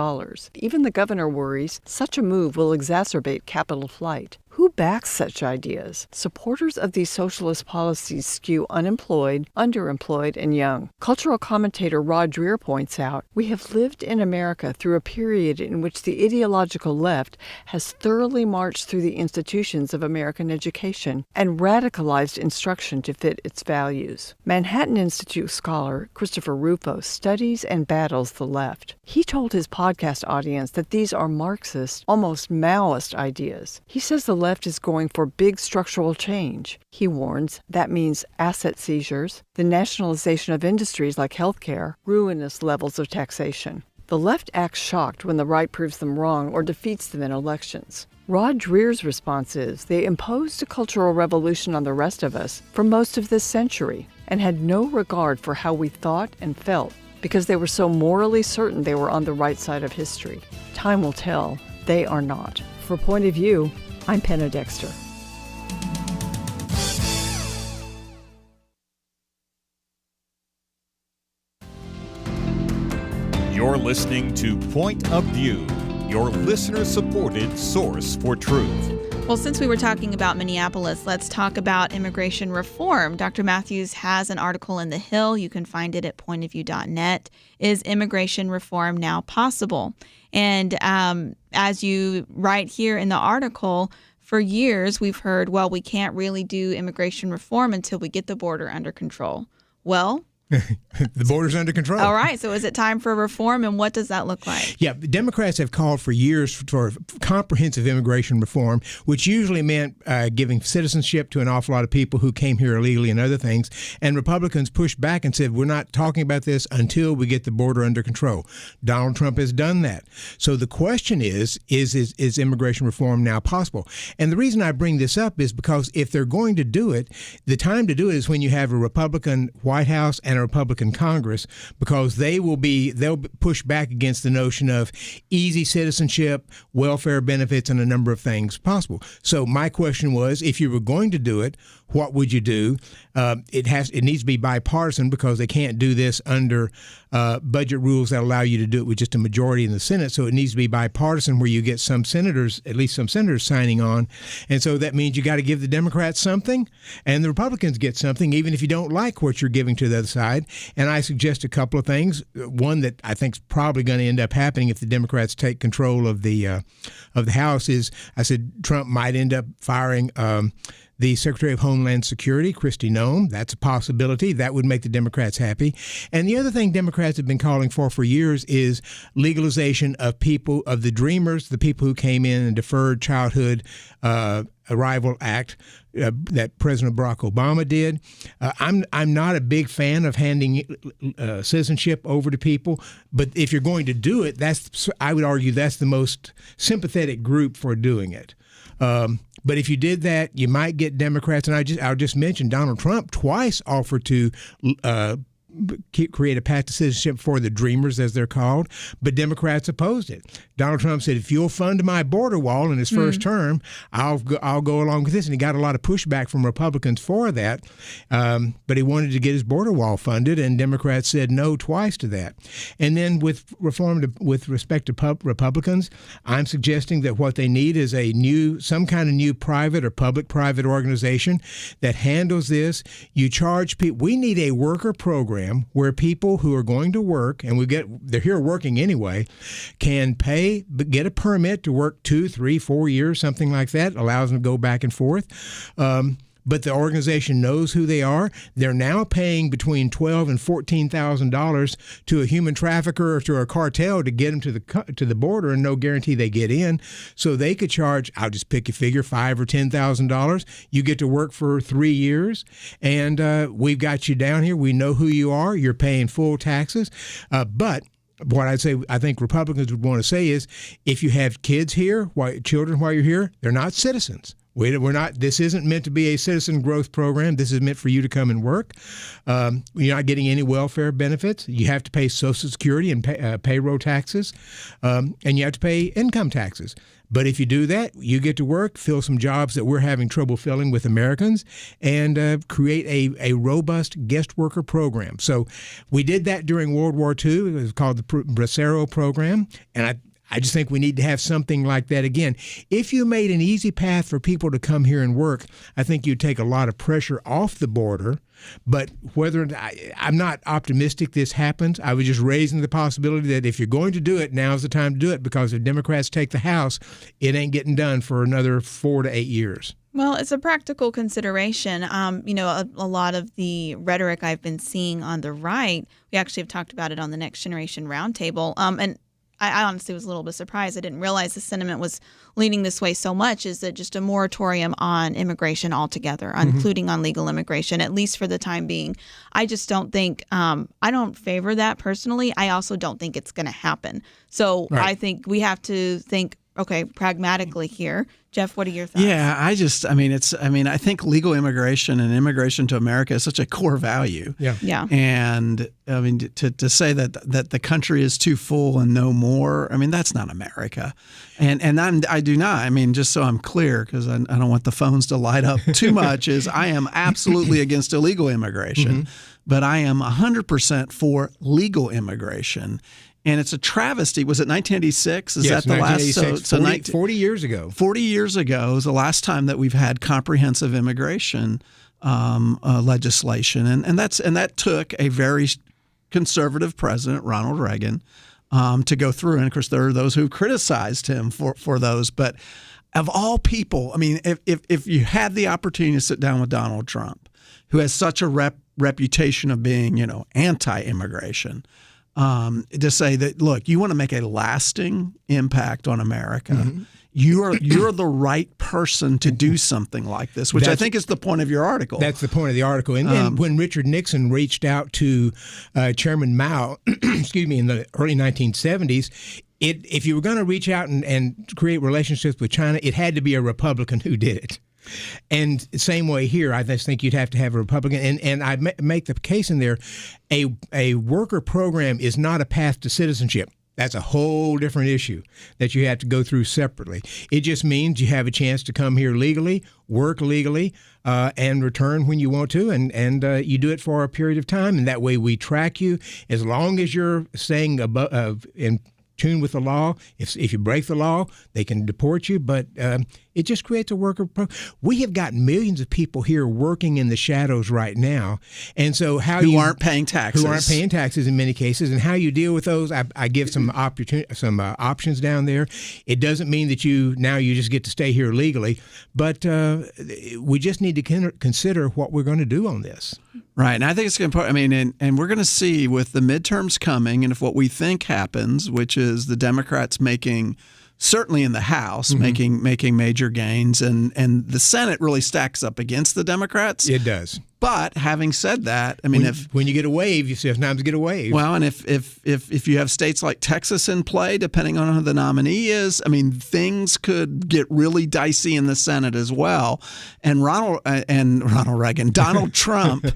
Even the governor worries such a move will exacerbate capital flight. Who backs such ideas? Supporters of these socialist policies skew unemployed, underemployed, and young. Cultural commentator Rod Dreher points out, we have lived in America through a period in which the ideological left has thoroughly marched through the institutions of American education and radicalized instruction to fit its values. Manhattan Institute scholar Christopher Rufo studies and battles the left. He told his podcast audience that these are Marxist, almost Maoist ideas. He says the left is going for big structural change. He warns that means asset seizures, the nationalization of industries like healthcare, ruinous levels of taxation. The left acts shocked when the right proves them wrong or defeats them in elections. Rod Dreher's response is they imposed a cultural revolution on the rest of us for most of this century and had no regard for how we thought and felt because they were so morally certain they were on the right side of history. Time will tell, they are not. For Point of View, I'm Penna Dexter. You're listening to Point of View, your listener-supported source for truth. Well, since we were talking about Minneapolis, let's talk about immigration reform. Dr. Matthews has an article in The Hill. You can find it at pointofview.net. Is immigration reform now possible? And as you write here in the article, for years we've heard, well, we can't really do immigration reform until we get the border under control. Well, the border's under control. All right. So is it time for reform, and what does that look like? Yeah, the Democrats have called for years for comprehensive immigration reform, which usually meant giving citizenship to an awful lot of people who came here illegally and other things. And Republicans pushed back and said, we're not talking about this until we get the border under control. Donald Trump has done that. So the question is immigration reform now possible? And the reason I bring this up is because if they're going to do it, the time to do it is when you have a Republican White House and a Republican Congress, because they'll push back against the notion of easy citizenship, welfare benefits, and a number of things possible. So my question was, if you were going to do it, what would you do? It needs to be bipartisan because they can't do this under budget rules that allow you to do it with just a majority in the Senate. So it needs to be bipartisan where you get some senators, at least some senators, signing on. And so that means you got to give the Democrats something and the Republicans get something, even if you don't like what you're giving to the other side. And I suggest a couple of things. One that I think is probably going to end up happening if the Democrats take control of the House is, I said Trump might end up firing the Secretary of Homeland Security, Kristi Noem. That's a possibility. That would make the Democrats happy. And the other thing Democrats have been calling for years is legalization of people, of the Dreamers, the people who came in and deferred childhood arrival act that President Barack Obama did. I'm not a big fan of handing citizenship over to people, but if you're going to do it, I would argue that's the most sympathetic group for doing it. But if you did that, you might get Democrats. And I'll just mention Donald Trump twice offered to create a path to citizenship for the Dreamers, as they're called, but Democrats opposed it. Donald Trump said, if you'll fund my border wall in his first term, I'll go along with this. And he got a lot of pushback from Republicans for that, but he wanted to get his border wall funded, and Democrats said no twice to that. And then with respect to Republicans, I'm suggesting that what they need is some kind of new private or public-private organization that handles this. You charge people. We need a worker program where people who are going to work, and they're here working anyway, can get a permit to work 2, 3, 4 years, something like that, allows them to go back and forth. But the organization knows who they are. They're now paying between $12,000 and $14,000 to a human trafficker or to a cartel to get them to the border, and no guarantee they get in. So they could charge, I'll just pick a figure, $5,000 or $10,000. You get to work for 3 years, and we've got you down here. We know who you are. You're paying full taxes. But what I think Republicans would want to say is, if you have kids here, children while you're here, they're not citizens. We're not. This isn't meant to be a citizen growth program. This is meant for you to come and work. You're not getting any welfare benefits. You have to pay Social Security and payroll taxes, and you have to pay income taxes. But if you do that, you get to work, fill some jobs that we're having trouble filling with Americans, and create a robust guest worker program. So we did that during World War II. It was called the Bracero program, and I just think we need to have something like that again. If you made an easy path for people to come here and work, I think you'd take a lot of pressure off the border. But I'm not optimistic this happens. I was just raising the possibility that if you're going to do it, now's the time to do it, because if Democrats take the House, it ain't getting done for another 4 to 8 years. Well, it's a practical consideration. A lot of the rhetoric I've been seeing on the right, we actually have talked about it on the Next Generation Roundtable, and I honestly was a little bit surprised. I didn't realize the sentiment was leaning this way so much, is that just a moratorium on immigration altogether, including on legal immigration, at least for the time being. I just don't think, I don't favor that personally. I also don't think it's going to happen. So right. I think we have to think, okay, pragmatically here. Jeff, what are your thoughts? Yeah, I think legal immigration and immigration to America is such a core value. Yeah. And I mean, to say that the country is too full and no more, I mean, that's not America. And I do not. I mean, just so I'm clear, because I don't want the phones to light up too much, is I am absolutely against illegal immigration, but I am 100% for legal immigration. And it's a travesty. Was it 1986? Is yes, that the last? So 40 years ago. 40 years ago is the last time that we've had comprehensive immigration legislation, and that took a very conservative president, Ronald Reagan, to go through. And of course, there are those who criticized him for those. But of all people, I mean, if you had the opportunity to sit down with Donald Trump, who has such a reputation of being, anti-immigration. To say that, look, you want to make a lasting impact on America. You're the right person to do something like this, which I think is the point of your article. That's the point of the article. And then when Richard Nixon reached out to Chairman Mao, in the early 1970s, if you were going to reach out and create relationships with China, it had to be a Republican who did it. And same way here, I just think you'd have to have a Republican. And I make the case in there, a worker program is not a path to citizenship. That's a whole different issue that you have to go through separately. It just means you have a chance to come here legally, work legally, and return when you want to, and you do it for a period of time. And that way we track you. As long as you're staying in tune with the law. If you break the law, they can deport you, but it just creates a worker program. We have got millions of people here working in the shadows right now, and so who aren't paying taxes in many cases, and how you deal with those, I give some options down there. It doesn't mean that you just get to stay here legally, but we just need to consider what we're going to do on this. Right, and I think it's important. I mean, and we're going to see with the midterms coming, and if what we think happens, which is the Democrats certainly in the House, making major gains, and the Senate really stacks up against the Democrats. It does. But having said that, I mean, when you get a wave, you sometimes get a wave. Well, and if you have states like Texas in play, depending on who the nominee is, I mean, things could get really dicey in the Senate as well. And Donald Trump,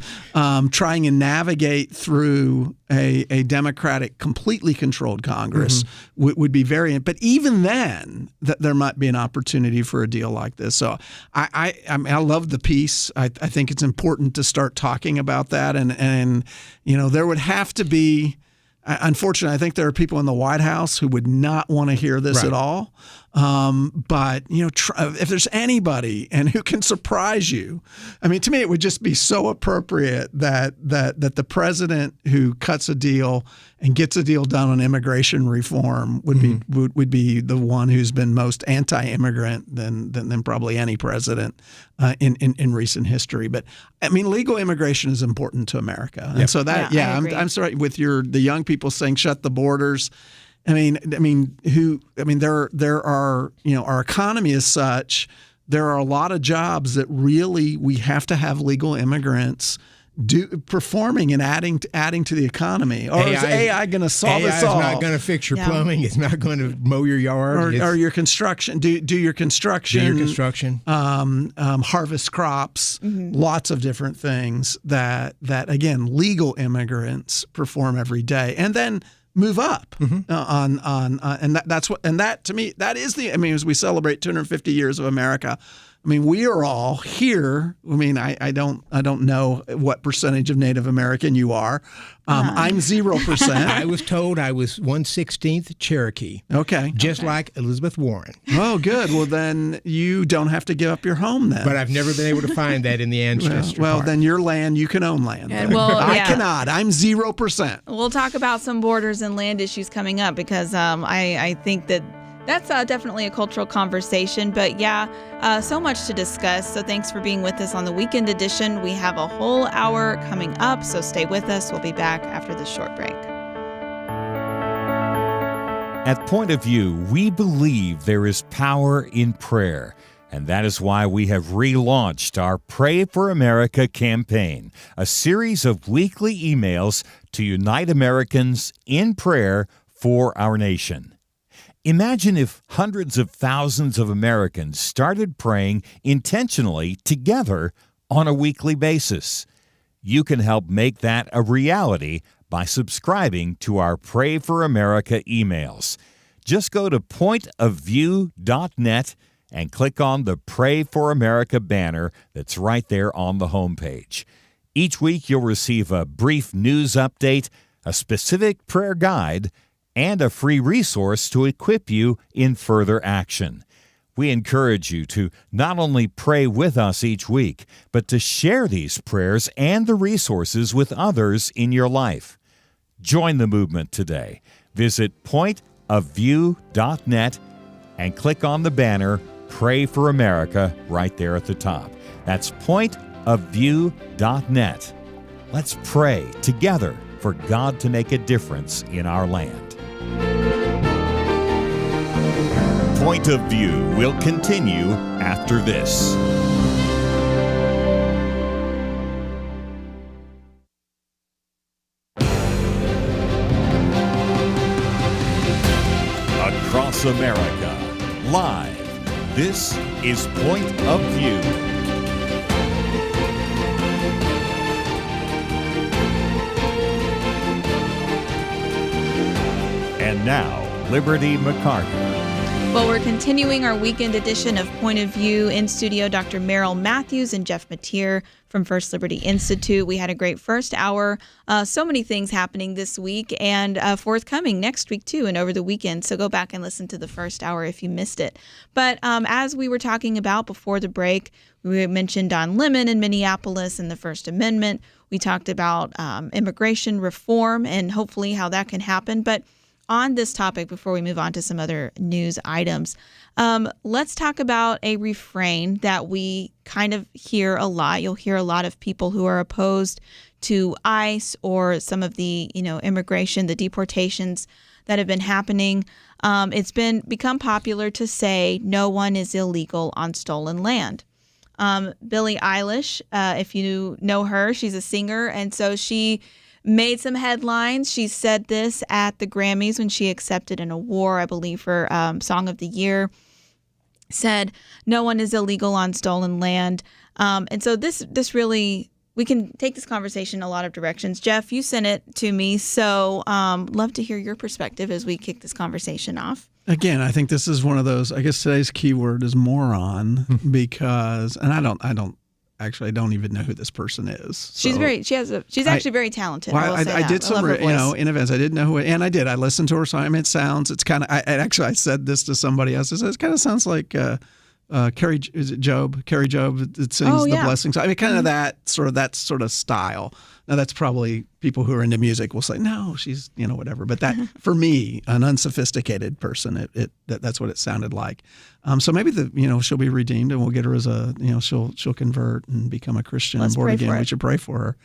trying to navigate through a Democratic, completely controlled Congress would be very. But even then, there might be an opportunity for a deal like this. So I love the piece. I think it's important to start talking about that, and there would have to be. Unfortunately, I think there are people in the White House who would not want to hear this at all. But if there's anybody and who can surprise you, I mean, to me, it would just be so appropriate that the president who cuts a deal and gets a deal done on immigration reform would be the one who's been most anti-immigrant than probably any president in recent history. But I mean, legal immigration is important to America, and so that I'm sorry with the young people saying shut the borders. There are, our economy is such, there are a lot of jobs that really we have to have legal immigrants performing and adding to the economy. Or is AI going to solve us all? AI is not going to fix your plumbing. It's not going to mow your yard. Or your construction. Do your construction. Do your construction. Harvest crops. Lots of different things that again, legal immigrants perform every day. And then move up and that to me, that is as we celebrate 250 years of America, we are all here. I don't know what percentage of Native American you are. I'm 0%. I was told I was 1/16 Cherokee. Okay. Just like Elizabeth Warren. Oh, good. Well, then you don't have to give up your home then. But I've never been able to find that in the ancestry Well, part. then your land, you can own land. I cannot. I'm 0%. We'll talk about some borders and land issues coming up because I think that's definitely a cultural conversation. But so much to discuss. So thanks for being with us on the weekend edition. We have a whole hour coming up, so stay with us. We'll be back after this short break. At Point of View, we believe there is power in prayer. And that is why we have relaunched our Pray for America campaign, a series of weekly emails to unite Americans in prayer for our nation. Imagine if hundreds of thousands of Americans started praying intentionally together on a weekly basis. You can help make that a reality by subscribing to our Pray for America emails. Just go to pointofview.net and click on the Pray for America banner that's right there on the homepage. Each week you'll receive a brief news update, a specific prayer guide, and a free resource to equip you in further action. We encourage you to not only pray with us each week, but to share these prayers and the resources with others in your life. Join the movement today. Visit pointofview.net and click on the banner Pray for America right there at the top. That's pointofview.net. Let's pray together for God to make a difference in our land. Point of View will continue after this. Across America, live, this is Point of View. And now, Liberty McArtor. Well, we're continuing our weekend edition of Point of View. In studio, Dr. Merrill Matthews and Jeff Mateer from First Liberty Institute. We had a great first hour. So many things happening this week and forthcoming next week, too, and over the weekend. So go back and listen to the first hour if you missed it. But as we were talking about before the break, we mentioned Don Lemon in Minneapolis and the First Amendment. We talked about immigration reform and hopefully how that can happen. But on this topic, before we move on to some other news items, let's talk about a refrain that we kind of hear a lot. You'll hear a lot of people who are opposed to ICE or some of the, immigration, the deportations that have been happening. It's become popular to say no one is illegal on stolen land. Billie Eilish, if you know her, she's a singer, and so she made some headlines. She said this at the Grammys when she accepted an award, I believe, for Song of the Year. Said, no one is illegal on stolen land. And so this really, we can take this conversation in a lot of directions. Jeff, you sent it to me, so love to hear your perspective as we kick this conversation off. Again, I think this is one of those, I guess today's keyword is moron because, and I don't even know who this person is. So she's actually very talented. Well, I did some, in events. I didn't know who, and I did. I listened to her song. It's kind of, I said this to somebody else. I said, it kind of sounds like Carrie, is it Job? Carrie Job that sings the blessings. Kind of that sort of style. Now that's probably people who are into music will say, no, she's, whatever. But that, for me, an unsophisticated person, that's what it sounded like. So maybe she'll be redeemed and we'll get her as a, she'll convert and become a Christian and born again. We should pray for her.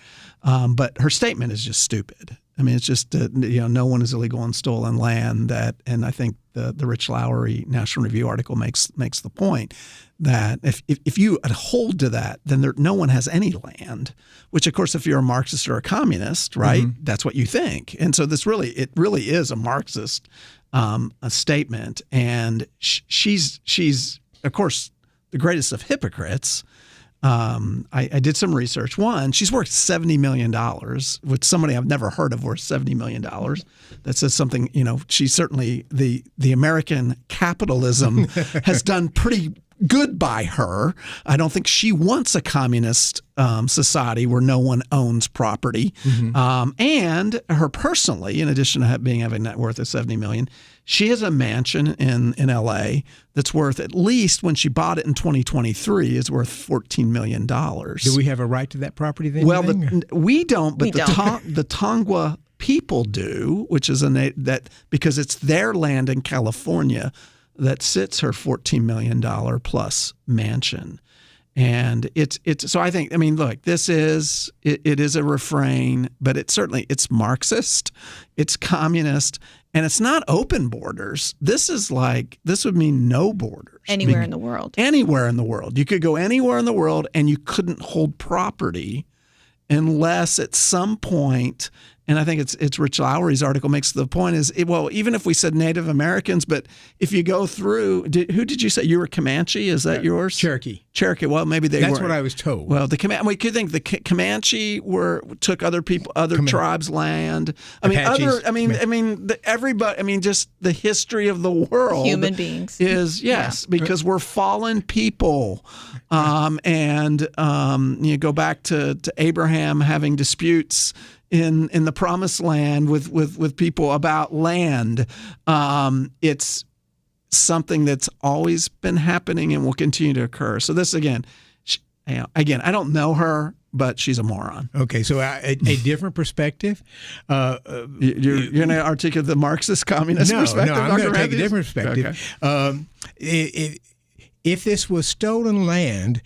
But her statement is just stupid. It's just, no one is illegal on stolen land. And I think the Rich Lowry National Review article makes the point that if you hold to that, then no one has any land, which, of course, if you're a Marxist or a communist, right, that's what you think. And so it really is a Marxist a statement. And she's, of course, the greatest of hypocrites. I did some research. One, she's worth $70 million, which somebody I've never heard of worth $70 million. That says something, she's certainly the American capitalism has done pretty good by her. I don't think she wants a communist society where no one owns property. And her personally, in addition to having a net worth of $70 million, she has a mansion in L.A. that's worth, at least when she bought it in 2023, is worth $14 million. Do we have a right to that property then? Well, we don't, but the Tongva people do, which is because it's their land in California that sits her $14 million plus mansion. And it's so I think, look, it is a refrain, but it's Marxist, it's communist, and it's not open borders. This would mean no borders. Anywhere in the world. Anywhere in the world. You could go anywhere in the world and you couldn't hold property unless at some point, and I think it's Rich Lowry's article makes the point even if we said Native Americans, but if you go through, who did you say? You were Comanche? Is that yours? Cherokee. Well, maybe they were. That's what I was told. Well, we could think the Comanche took other tribes' land. Apaches. Everybody. Just the history of the world. Human beings is because we're fallen people, and you go back to Abraham having disputes in the Promised Land with people about land. It's something that's always been happening and will continue to occur. So this again, I don't know her, but she's a moron. Okay, so a different perspective. You're going to articulate the Marxist communist perspective? No, I'm going to take a different perspective. Okay. If this was stolen land,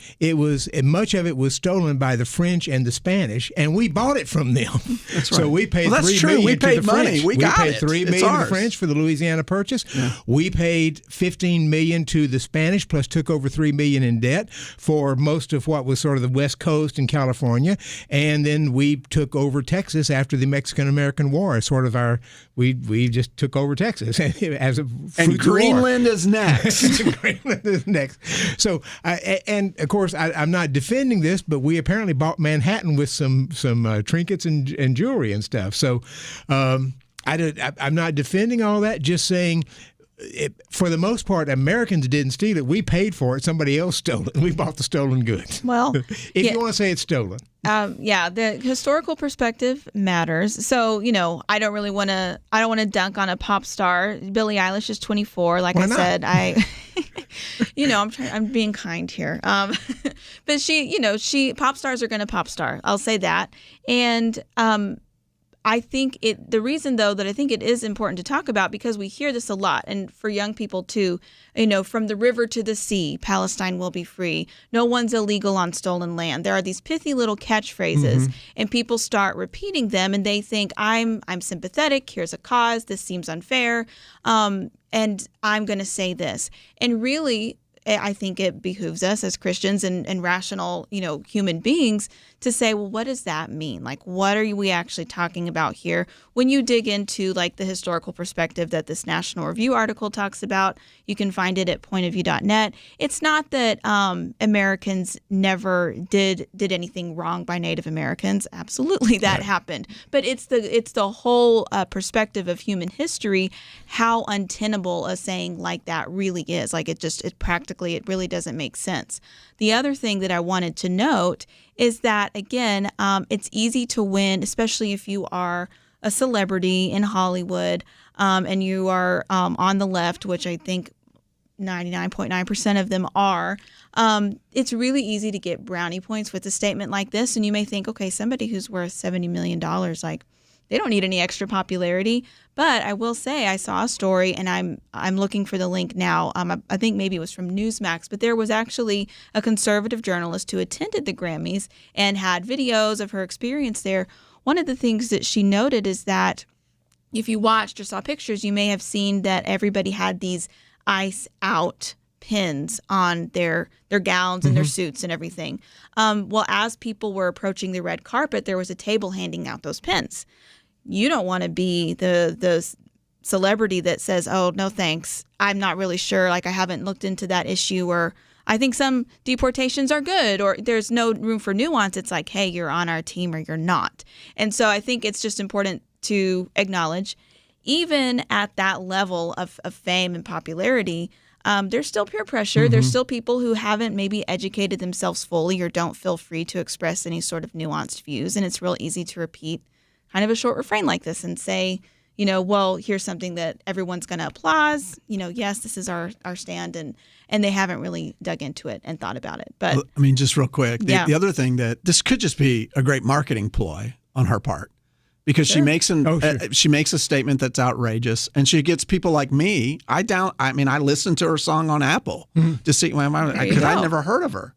much of it was stolen by the French and the Spanish, and we bought it from them. That's right. So we paid $3 million we paid to the money. French. We paid $3 million to the French for the Louisiana Purchase. Yeah. We paid $15 million to the Spanish, plus took over $3 million in debt for most of what was sort of the West Coast in California, and then we took over Texas after the Mexican-American War. Sort of we just took over Texas as a and Greenland is next. Greenland is next. So, and of course, I'm not defending this, but we apparently bought Manhattan with some trinkets and jewelry and stuff. So, I'm not defending all that. Just saying, for the most part, Americans didn't steal it. We paid for it. Somebody else stole it. We bought the stolen goods. Well, if you want to say it's stolen. The historical perspective matters. So, I don't want to dunk on a pop star. Billie Eilish is 24. Like Why not? Said, I'm being kind here. But pop stars are going to pop star. I'll say that. And, I think the reason, though, that I think it is important to talk about, because we hear this a lot, and for young people too, from the river to the sea, Palestine will be free. No one's illegal on stolen land. There are these pithy little catchphrases, and people start repeating them, and they think, I'm sympathetic. Here's a cause. This seems unfair, and I'm going to say this. And really, I think it behooves us as Christians and rational, human beings to say, well, what does that mean? Like, what are we actually talking about here? When you dig into the historical perspective that this National Review article talks about, you can find it at pointofview.net. It's not that Americans never did anything wrong by Native Americans. Absolutely, that happened. But it's the whole perspective of human history, how untenable a saying like that really is. Like it really doesn't make sense. The other thing that I wanted to note is that, again, it's easy to win, especially if you are a celebrity in Hollywood and you are on the left, which I think 99.9% of them are. It's really easy to get brownie points with a statement like this. And you may think, okay, somebody who's worth $70 million, they don't need any extra popularity. But I will say I saw a story, and I'm looking for the link now. I think maybe it was from Newsmax, but there was actually a conservative journalist who attended the Grammys and had videos of her experience there. One of the things that she noted is that if you watched or saw pictures, you may have seen that everybody had these ice out pins on their gowns and their suits and everything. Well, as people were approaching the red carpet, there was a table handing out those pins. You don't want to be the celebrity that says, oh, no, thanks. I'm not really sure. Like, I haven't looked into that issue, or I think some deportations are good, or there's no room for nuance. It's like, hey, you're on our team or you're not. And so I think it's just important to acknowledge, even at that level of fame and popularity, there's still peer pressure. There's still people who haven't maybe educated themselves fully or don't feel free to express any sort of nuanced views. And it's real easy to repeat kind of a short refrain like this and say, well, here's something that everyone's going to applaud. Yes, this is our stand, and they haven't really dug into it and thought about it. But I mean, just real quick, the other thing that this could just be a great marketing ploy on her part, because she makes she makes a statement that's outrageous, and she gets people like me. I listened to her song on Apple to see because I'd never heard of her.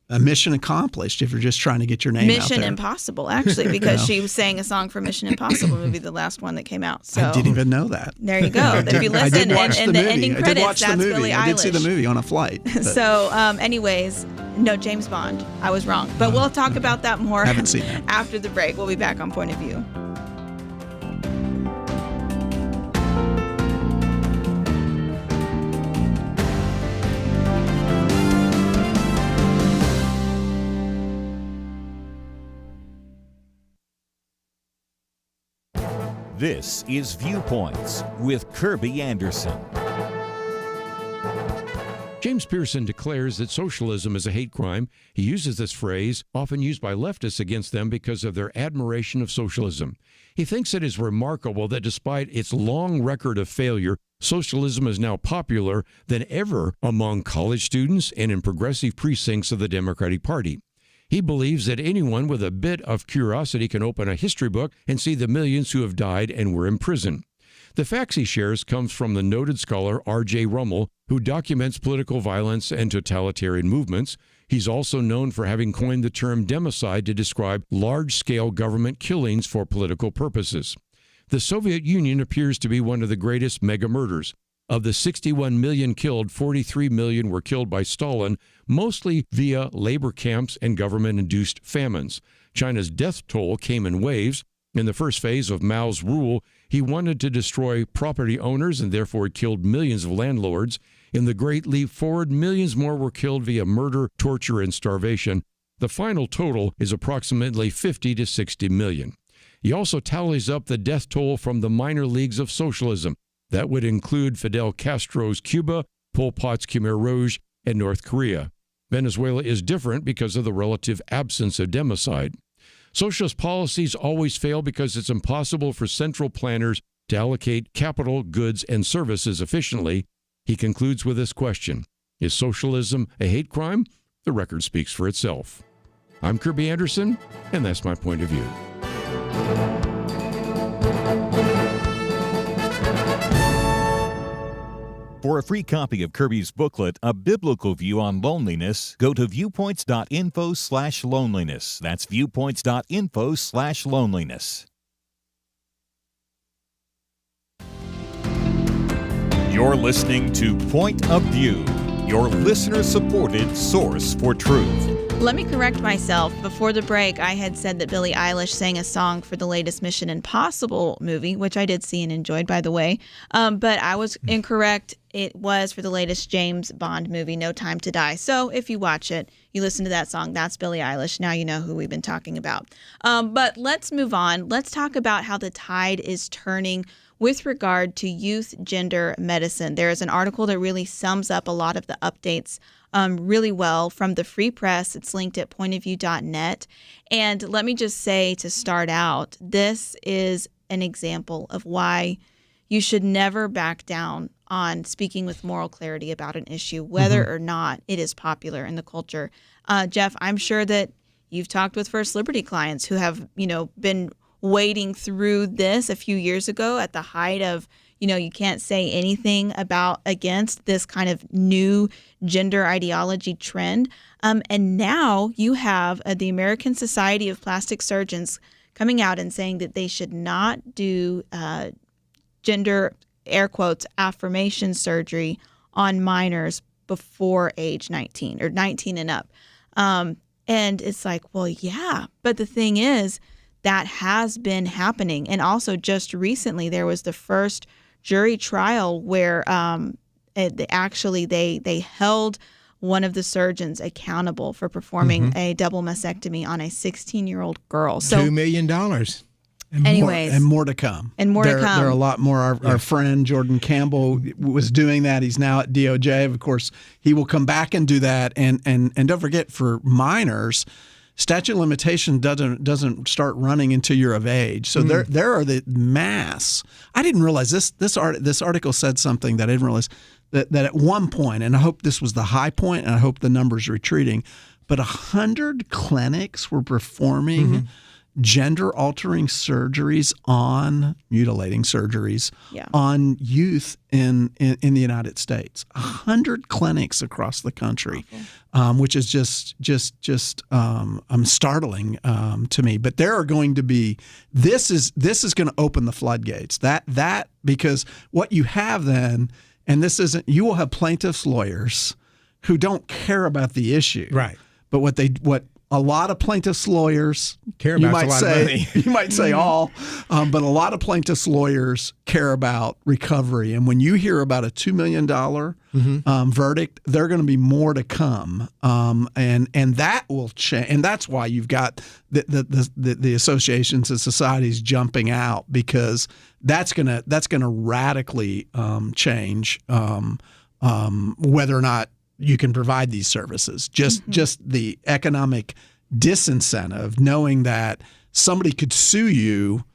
A mission accomplished if you're just trying to get your name out there. Mission Impossible, actually, because she sang a song for Mission Impossible movie, the last one that came out. So I didn't even know that. There you go. If you listen, and the ending credits, that's Billie Eilish. I did see the movie on a flight. So, anyways, no, James Bond. I was wrong. But we'll talk about that more haven't seen that. After the break. We'll be back on Point of View. This is Viewpoints with Kirby Anderson. James Pearson declares that socialism is a hate crime. He uses this phrase, often used by leftists against them because of their admiration of socialism. He thinks it is remarkable that despite its long record of failure, socialism is now popular than ever among college students and in progressive precincts of the Democratic Party. He believes that anyone with a bit of curiosity can open a history book and see the millions who have died and were in prison. The facts he shares comes from the noted scholar R.J. Rummel, who documents political violence and totalitarian movements. He's also known for having coined the term democide to describe large-scale government killings for political purposes. The Soviet Union appears to be one of the greatest mega-murders. Of the 61 million killed, 43 million were killed by Stalin, mostly via labor camps and government-induced famines. China's death toll came in waves. In the first phase of Mao's rule, he wanted to destroy property owners and therefore killed millions of landlords. In the Great Leap Forward, millions more were killed via murder, torture, and starvation. The final total is approximately 50 to 60 million. He also tallies up the death toll from the minor leagues of socialism. That would include Fidel Castro's Cuba, Pol Pot's Khmer Rouge, and North Korea. Venezuela is different because of the relative absence of democide. Socialist policies always fail because it's impossible for central planners to allocate capital, goods, and services efficiently. He concludes with this question: is socialism a hate crime? The record speaks for itself. I'm Kirby Anderson, and that's my point of view. For a free copy of Kirby's booklet, A Biblical View on Loneliness, go to viewpoints.info/loneliness. That's viewpoints.info/loneliness. You're listening to Point of View, your listener-supported source for truth. Let me correct myself. Before the break, I had said that Billie Eilish sang a song for the latest Mission Impossible movie, which I did see and enjoyed, by the way. But I was incorrect. It was for the latest James Bond movie, No Time to Die. So if you watch it, you listen to that song, that's Billie Eilish. Now you know who we've been talking about. But let's move on. Let's talk about how the tide is turning with regard to youth gender medicine. There is an article that really sums up a lot of the updates really well from the Free Press. It's linked at pointofview.net. And let me just say to start out, this is an example of why you should never back down on speaking with moral clarity about an issue, whether or not it is popular in the culture. Jeff, I'm sure that you've talked with First Liberty clients who have, been wading through this a few years ago at the height of, you can't say anything against this kind of new gender ideology trend. And now you have the American Society of Plastic Surgeons coming out and saying that they should not do gender, air quotes, affirmation surgery on minors before age 19 or 19 and up. And it's like, well, yeah, but the thing is, that has been happening. And also just recently, there was the first jury trial where they held one of the surgeons accountable for performing a double mastectomy on a 16-year-old girl. So $2 million. anyways. And more to come. And more to There come. are a lot more. Our friend Jordan Campbell was doing that. He's now at DOJ. Of course, he will come back and do that. And don't forget, for minors, statute of limitation doesn't start running until you're of age. So there are the mass. I didn't realize this article said something that I didn't realize, that at one point, and I hope this was the high point, and I hope the number's retreating, but 100 clinics were performing gender-altering surgeries mutilating surgeries on youth in the United States. 100 clinics across the country, which is just startling to me. But there are going to be this is going to open the floodgates. That because what you have then, and this isn't, you will have plaintiffs' lawyers who don't care about the issue, Right? But what a lot of plaintiffs' lawyers care about a lot of money. You might say all, but a lot of plaintiffs' lawyers care about recovery. And when you hear about a $2 million verdict, there are going to be more to come, and that will change. And that's why you've got the associations and societies jumping out, because that's gonna radically change whether or not you can provide these services. Just the economic disincentive, knowing that somebody could sue you,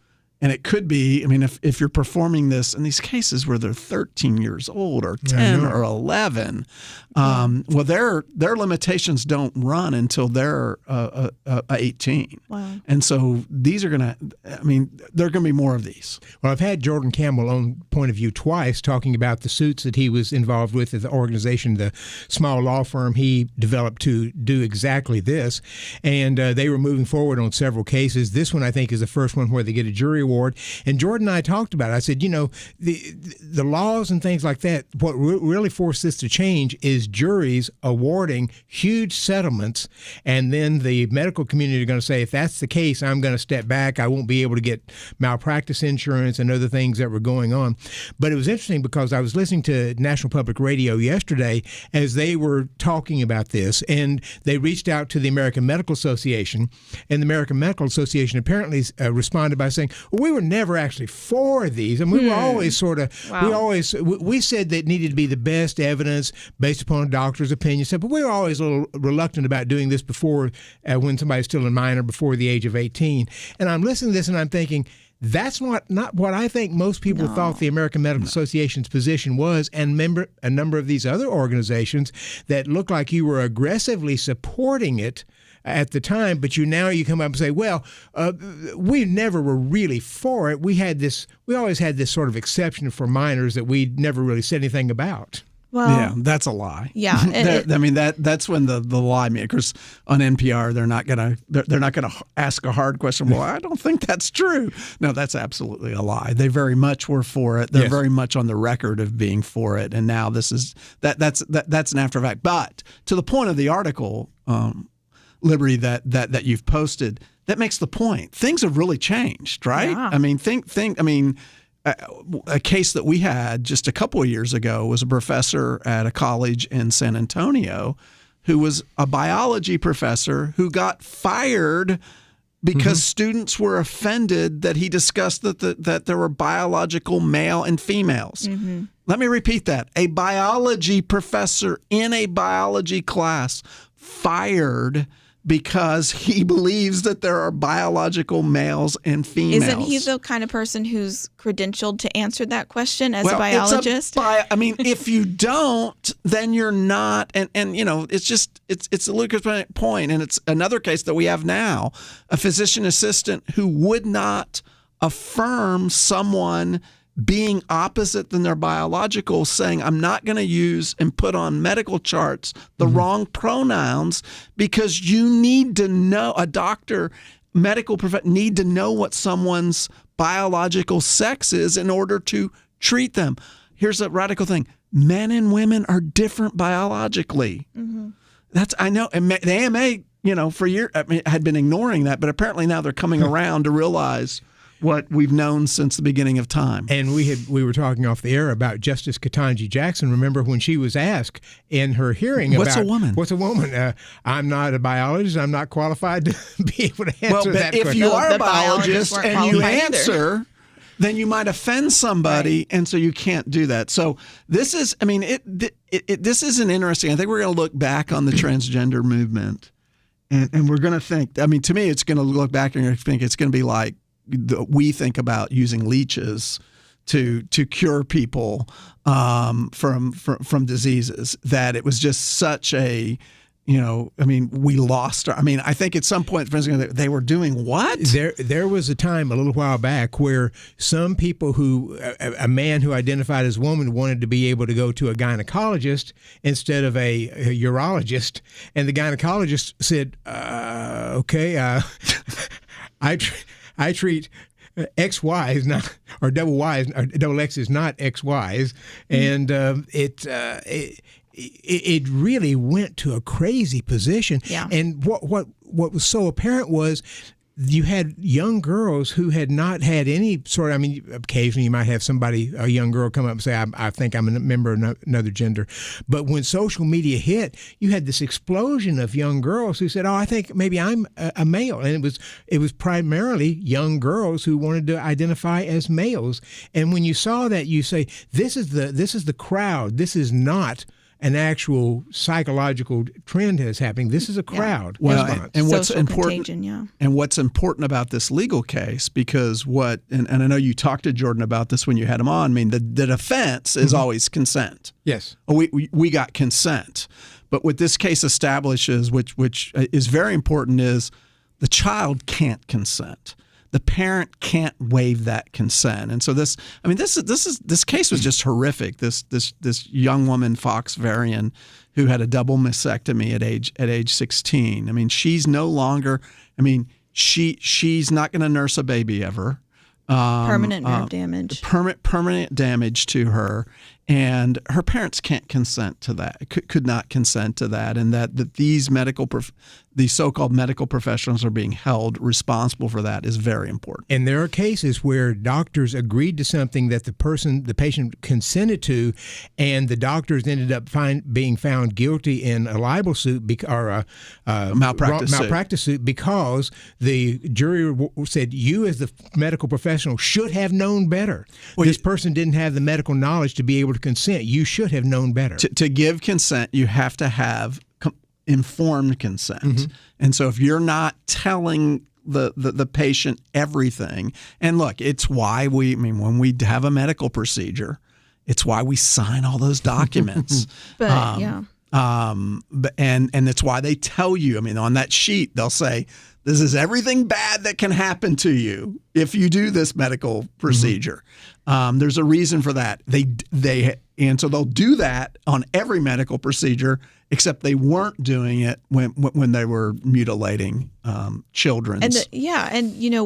and it could be, I mean, if you're performing this in these cases where they're 13 years old or 10 or 11, well, their limitations don't run until they're 18. Wow. And so these are going to, I mean, there are going to be more of these. Well, I've had Jordan Campbell on Point of View twice talking about the suits that he was involved with at the organization, the small law firm he developed to do exactly this. And they were moving forward on several cases. This one, I think, is the first one where they get a jury award. And Jordan and I talked about it. I said, the laws and things like that, what really forced this to change is juries awarding huge settlements, and then the medical community are going to say, if that's the case, I'm going to step back. I won't be able to get malpractice insurance and other things that were going on. But it was interesting because I was listening to National Public Radio yesterday as they were talking about this, and they reached out to the American Medical Association, and the American Medical Association apparently responded by saying, well, we were never actually for these. And we were always sort of, we said that it needed to be the best evidence based upon a doctor's opinion. But we were always a little reluctant about doing this before, when somebody's still a minor, before the age of 18. And I'm listening to this and I'm thinking, that's not what I think most people thought the American Medical Association's position was, and a number of these other organizations that looked like you were aggressively supporting it at the time, but you come up and say, well, we never were really for it. We always had this sort of exception for minors that we never really said anything about. Well, yeah, that's a lie. Yeah, I mean that's when the lie makers on NPR, they're not gonna ask a hard question. Well, I don't think that's true. No, that's absolutely a lie. They very much were for it. They're very much on the record of being for it, and now this is that's an after fact. But to the point of the article, Liberty, that you've posted, that makes the point. Things have really changed, right? Yeah. I mean, a case that we had just a couple of years ago was a professor at a college in San Antonio who was a biology professor who got fired because students were offended that he discussed that there were biological male and females. Let me repeat that. A biology professor in a biology class fired because he believes that there are biological males and females. Isn't he the kind of person who's credentialed to answer that question as a biologist? I mean, if you don't, then you're not. And it's a lucrative point. And it's another case that we have now, a physician assistant who would not affirm someone being opposite than their biological, saying, I'm not going to use and put on medical charts the wrong pronouns, because you need to know, a doctor, medical professional need to know what someone's biological sex is in order to treat them. Here's a radical thing. Men and women are different biologically. I know. And the AMA, for years, had been ignoring that, but apparently now they're coming around to realize what we've known since the beginning of time. And we were talking off the air about Justice Ketanji Jackson. Remember when she was asked in her hearing What's a woman? What's a woman? I'm not a biologist. I'm not qualified to be able to answer that if question. you are The a biologist biologists weren't and you qualified either. answer, then you might offend somebody, and so you can't do that. So this is, I mean, this is an interesting. I think we're going to look back on the transgender movement, and we're going to think. I mean, to me, it's going to look back and think it's going to be like we think about using leeches to cure people from diseases. That it was just such a, I mean, we lost our. I mean, I think at some point, they were doing what? There was a time a little while back where some people a man who identified as a woman wanted to be able to go to a gynecologist instead of a urologist, and the gynecologist said, "Okay, I treat." XYs not or double Y's or double X's not XYs, and it really went to a crazy position. Yeah. And what was so apparent was you had young girls who had not had any sort of, I mean, occasionally you might have a young girl come up and say, I think I'm a member of another gender. But when social media hit, you had this explosion of young girls who said, I think maybe I'm a male. And it was primarily young girls who wanted to identify as males. And when you saw that, you say, this is the crowd. This is not an actual psychological trend that is happening. This is a crowd response. And what's Social important, contagion, and what's important about this legal case, because and I know you talked to Jordan about this when you had him on. I mean, the defense is always consent. Yes, we got consent, but what this case establishes, which is very important, is the child can't consent. The parent can't waive that consent, and so this case was just horrific. This young woman, Fox Varian, who had a double mastectomy at age 16. I mean, she's no longer. I mean, she's not going to nurse a baby ever. Permanent nerve damage. Permanent damage to her, and her parents can't consent to that. Could not consent to that, and that these so-called medical professionals are being held responsible for that is very important. And there are cases where doctors agreed to something that the patient consented to, and the doctors ended up being found guilty in a libel suit or a malpractice suit because the jury said, you as the medical professional should have known better. This person didn't have the medical knowledge to be able to consent. You should have known better. To give consent, you have to have informed consent. Mm-hmm. And so if you're not telling the patient everything, and look, it's why when we have a medical procedure, it's why we sign all those documents. And it's why they tell you, I mean, on that sheet, they'll say, this is everything bad that can happen to you if you do this medical procedure. Mm-hmm. There's a reason for that. And so they'll do that on every medical procedure, except they weren't doing it when they were mutilating children. And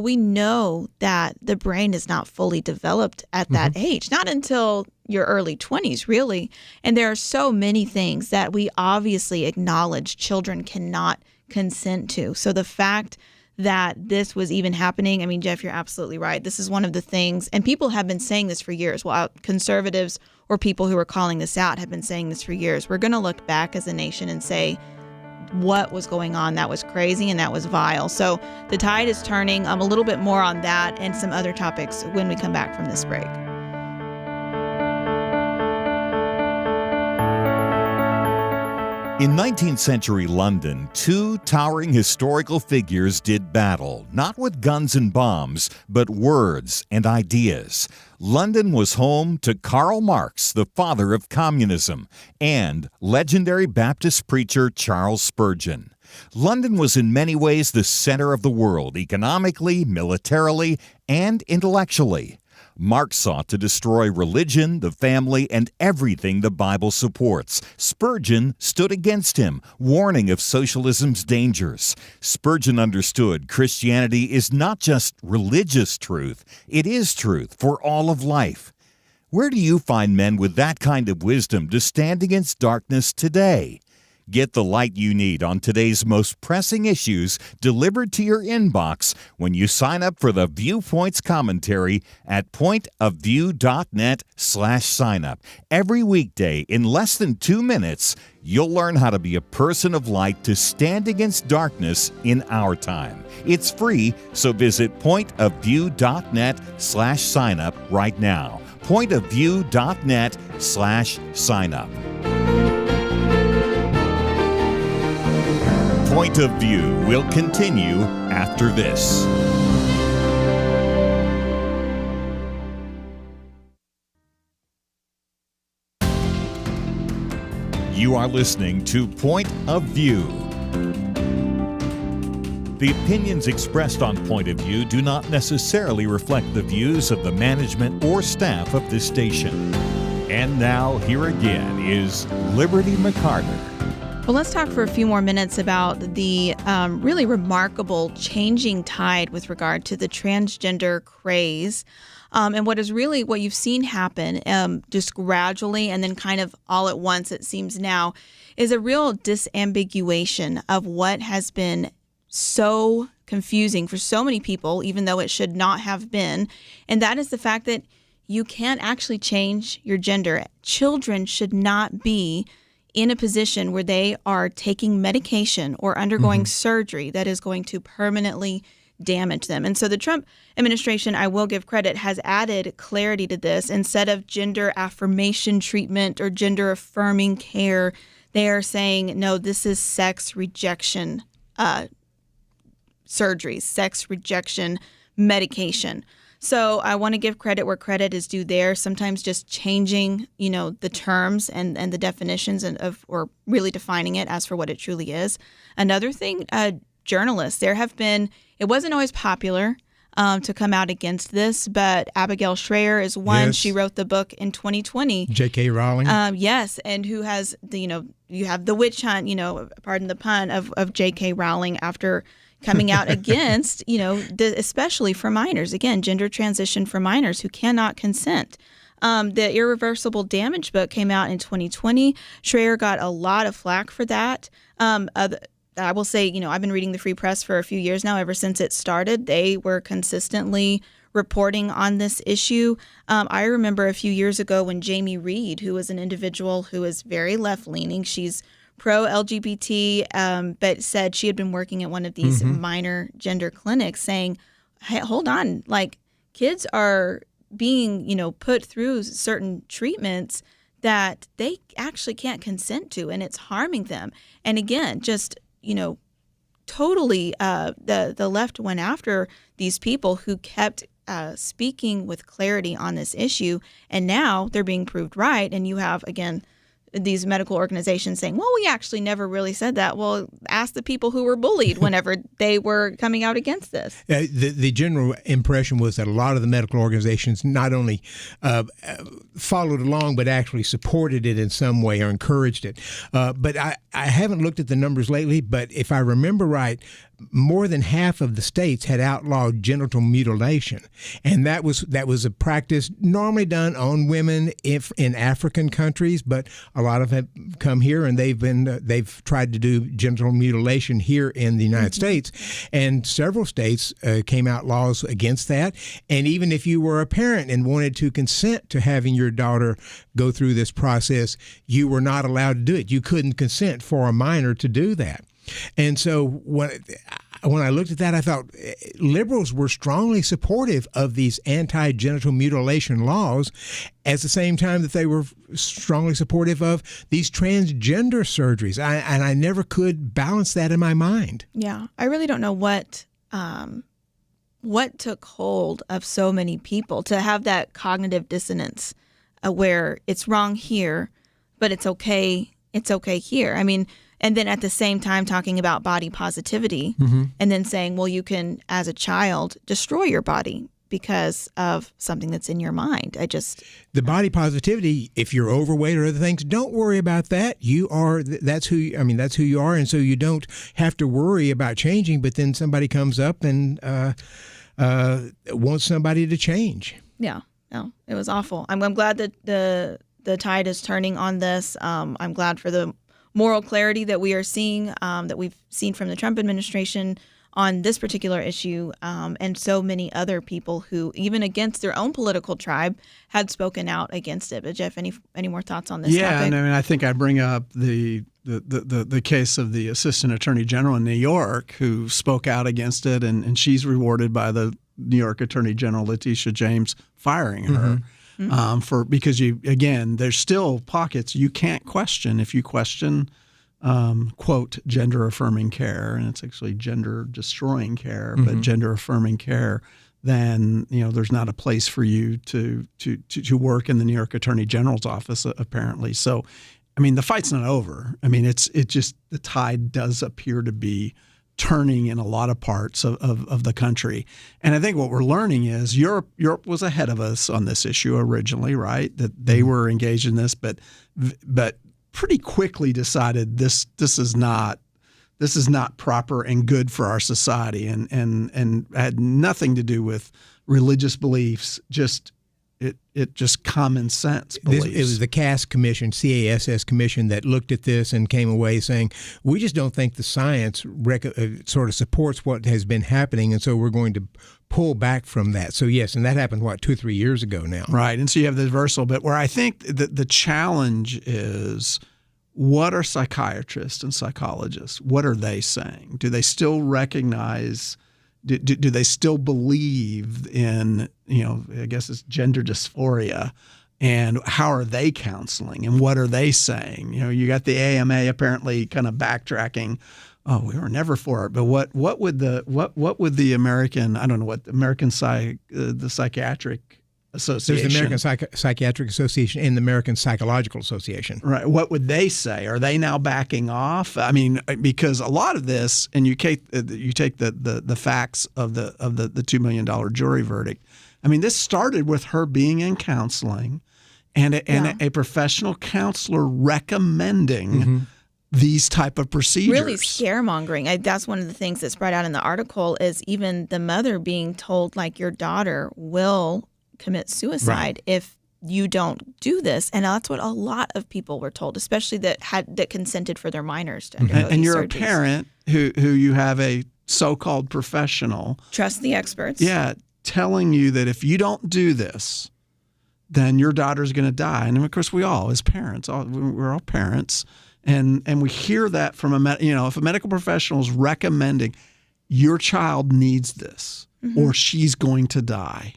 we know that the brain is not fully developed at that age, not until your early 20s, really. And there are so many things that we obviously acknowledge children cannot consent to. So the fact that this was even happening, I mean, Jeff, you're absolutely right. This is one of the things, and people have been saying this for years. Well, conservatives or people who are calling this out have been saying this for years. We're going to look back as a nation and say, what was going on? That was crazy and that was vile. So the tide is turning. A little bit more on that and some other topics when we come back from this break. In 19th century London, two towering historical figures did battle, not with guns and bombs, but words and ideas. London was home to Karl Marx, the father of communism, and legendary Baptist preacher Charles Spurgeon. London was in many ways the center of the world, economically, militarily, and intellectually. Marx sought to destroy religion, the family, and everything the Bible supports. Spurgeon stood against him, warning of socialism's dangers. Spurgeon understood Christianity is not just religious truth, it is truth for all of life. Where do you find men with that kind of wisdom to stand against darkness today? Get the light you need on today's most pressing issues delivered to your inbox when you sign up for the Viewpoints commentary at pointofview.net/signup. Every weekday in less than 2 minutes, you'll learn how to be a person of light to stand against darkness in our time. It's free, so visit pointofview.net/signup right now. pointofview.net/signup. Point of View will continue after this. You are listening to Point of View. The opinions expressed on Point of View do not necessarily reflect the views of the management or staff of this station. And now, here again is Liberty McArtor. Well, let's talk for a few more minutes about the really remarkable changing tide with regard to the transgender craze. And what you've seen happen just gradually and then kind of all at once, it seems now, is a real disambiguation of what has been so confusing for so many people, even though it should not have been. And that is the fact that you can't actually change your gender. Children should not be in a position where they are taking medication or undergoing surgery that is going to permanently damage them. And so the Trump administration, I will give credit, has added clarity to this. Instead of gender affirmation treatment or gender affirming care, they are saying, no, this is sex rejection surgeries, sex rejection medication. So I want to give credit where credit is due there. Sometimes just changing, the terms and the definitions or really defining it as for what it truly is. Another thing, journalists, it wasn't always popular to come out against this, but Abigail Schreier is one. Yes. She wrote the book in 2020. J.K. Rowling. Yes, and who has, you have the witch hunt, pardon the pun, of J.K. Rowling after coming out against, especially for minors. Again, gender transition for minors who cannot consent. The Irreversible Damage book came out in 2020. Schreier got a lot of flack for that. I will say, I've been reading the Free Press for a few years now. Ever since it started, they were consistently reporting on this issue. I remember a few years ago when Jamie Reed, who was an individual who is very left-leaning, she's pro-LGBT, but said she had been working at one of these minor gender clinics saying, hey, hold on, kids are being, put through certain treatments that they actually can't consent to, and it's harming them. And again, just, totally the left went after these people who kept speaking with clarity on this issue, and now they're being proved right. And you have, again, these medical organizations saying, well, we actually never really said that. Well, ask the people who were bullied whenever they were coming out against this. The general impression was that a lot of the medical organizations not only followed along, but actually supported it in some way or encouraged it. But I haven't looked at the numbers lately, but if I remember right, more than half of the states had outlawed genital mutilation, and that was a practice normally done on women in African countries, but a lot of them have come here and they've tried to do genital mutilation here in the United States, and several states came out laws against that. And even if you were a parent and wanted to consent to having your daughter go through this process, you were not allowed to do it. You couldn't consent for a minor to do that. And so when I looked at that, I thought liberals were strongly supportive of these anti-genital mutilation laws at the same time that they were strongly supportive of these transgender surgeries. And I never could balance that in my mind. Yeah, I really don't know what took hold of so many people to have that cognitive dissonance where it's wrong here, but it's okay here. I mean, and then at the same time talking about body positivity and then saying, well, you can, as a child, destroy your body because of something that's in your mind. The body positivity, if you're overweight or other things, don't worry about that. That's who you are. And so you don't have to worry about changing, but then somebody comes up and wants somebody to change. Yeah, no, it was awful. I'm glad that the tide is turning on this. I'm glad for the moral clarity that we are seeing, that we've seen from the Trump administration on this particular issue, and so many other people who, even against their own political tribe, had spoken out against it. But Jeff, any more thoughts on this topic? Yeah, and I mean, I think I bring up the case of the Assistant Attorney General in New York who spoke out against it, and she's rewarded by the New York Attorney General Letitia James firing her. Because there's still pockets you can't question. If you question, quote, gender affirming care, and it's actually gender destroying care, but gender affirming care, then there's not a place for you to work in the New York Attorney General's office, apparently. So, I mean, the fight's not over. I mean, it just the tide does appear to be turning in a lot of parts of the country. And I think what we're learning is Europe was ahead of us on this issue originally, right? That they were engaged in this, but pretty quickly decided this is not proper and good for our society, and had nothing to do with religious beliefs, just common sense beliefs. It was the CASS Commission, CASS Commission, that looked at this and came away saying, we just don't think the science sort of supports what has been happening, and so we're going to pull back from that. So yes, and that happened, 2 or 3 years ago now. Right, and so you have the reversal, but where I think the challenge is, what are psychiatrists and psychologists? What are they saying? Do they still recognize, do they still believe in, I guess it's gender dysphoria, and how are they counseling, and what are they saying? You got the AMA apparently kind of backtracking. Oh, we were never for it. But what would the American, I don't know what the American the Psychiatric Association. There's the American Psychiatric Association and the American Psychological Association. Right. What would they say? Are they now backing off? I mean, because a lot of this, and you take the facts of the $2 million jury verdict. I mean, this started with her being in counseling, and a professional counselor recommending these type of procedures. Really scaremongering. That's one of the things that's brought out in the article, is even the mother being told, like, your daughter will commit suicide if you don't do this. And that's what a lot of people were told, especially that consented for their minors to undergo and you're surgeries. A parent who you have a so-called professional. Trust the experts. Yeah, telling you that if you don't do this, then your daughter's going to die. And of course, we all, as parents, we're all parents, and we hear that from if a medical professional is recommending your child needs this or she's going to die.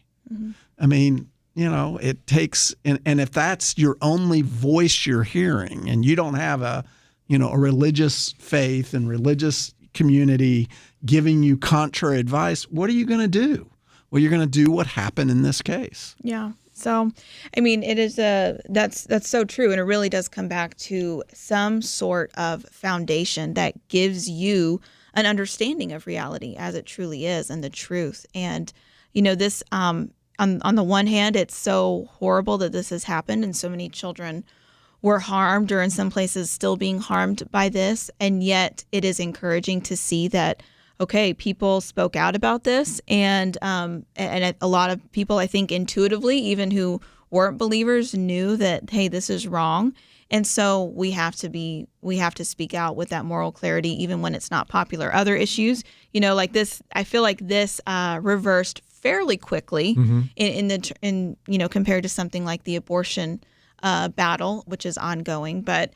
I mean, it takes, and if that's your only voice you're hearing, and you don't have a religious faith and religious community giving you contrary advice, what are you going to do? Well, you're going to do what happened in this case. Yeah. So, I mean, it is that's so true. And it really does come back to some sort of foundation that gives you an understanding of reality as it truly is and the truth. And, this, on the one hand, it's so horrible that this has happened and so many children were harmed, or in some places still being harmed by this. And yet it is encouraging to see that, okay, people spoke out about this, and a lot of people, I think, intuitively, even who weren't believers, knew that, hey, this is wrong. And so we have to speak out with that moral clarity, even when it's not popular. Other issues, like this, I feel like this reversed fairly quickly in compared to something like the abortion battle, which is ongoing. But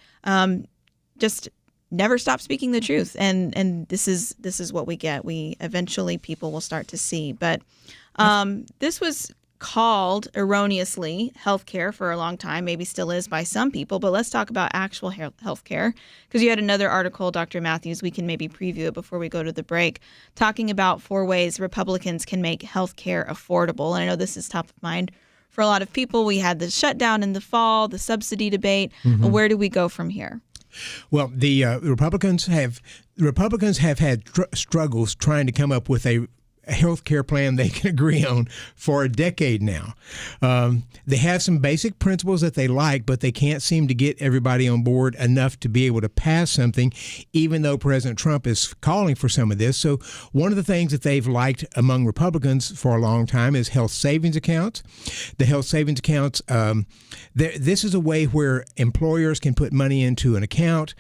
just never stop speaking the truth, and this is what we get. We eventually, people will start to see. But this was called erroneously healthcare for a long time, maybe still is by some people. But let's talk about actual healthcare, because you had another article, Dr. Matthews. We can maybe preview it before we go to the break, talking about 4 ways Republicans can make healthcare affordable. And I know this is top of mind for a lot of people. We had the shutdown in the fall, the subsidy debate. Where do we go from here? Well, the Republicans have had struggles trying to come up with a health care plan they can agree on for a decade now. They have some basic principles that they like, but they can't seem to get everybody on board enough to be able to pass something, even though President Trump is calling for some of this. So one of the things that they've liked among Republicans for a long time is health savings accounts. The health savings accounts, this is a way where employers can put money into an account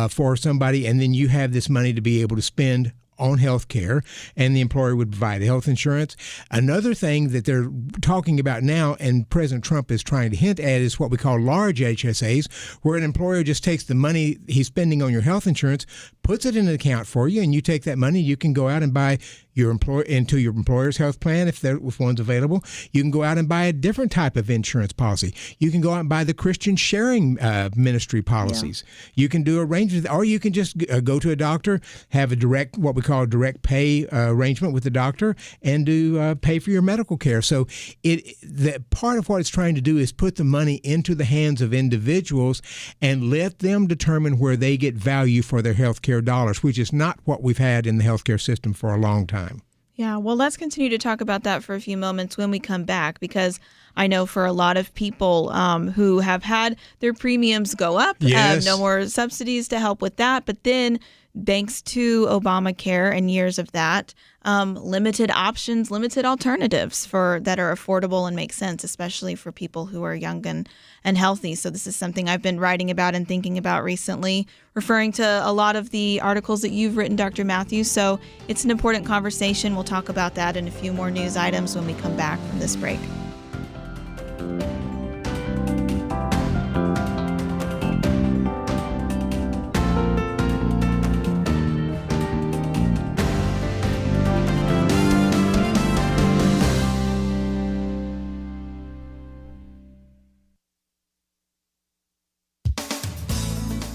for somebody, and then you have this money to be able to spend on health care, and the employer would provide health insurance. Another thing that they're talking about now, and President Trump is trying to hint at, is what we call large HSAs, where an employer just takes the money he's spending on your health insurance, puts it in an account for you, and you take that money, you can go out and buy into your employer's health plan if one's available. You can go out and buy a different type of insurance policy. You can go out and buy the Christian sharing ministry policies. Yeah. You can do arrangements, or you can just go to a doctor, have what we call a direct pay arrangement with the doctor, and do pay for your medical care. So part of what it's trying to do is put the money into the hands of individuals and let them determine where they get value for their health care dollars, which is not what we've had in the healthcare system for a long time. Yeah, well, let's continue to talk about that for a few moments when we come back, because I know for a lot of people who have had their premiums go up, yes. No more subsidies to help with that, but then thanks to Obamacare and years of that, limited options, limited alternatives that are affordable and make sense, especially for people who are young and healthy. So this is something I've been writing about and thinking about recently, referring to a lot of the articles that you've written, Dr. Matthews. So it's an important conversation. We'll talk about that and a few more news items when we come back from this break.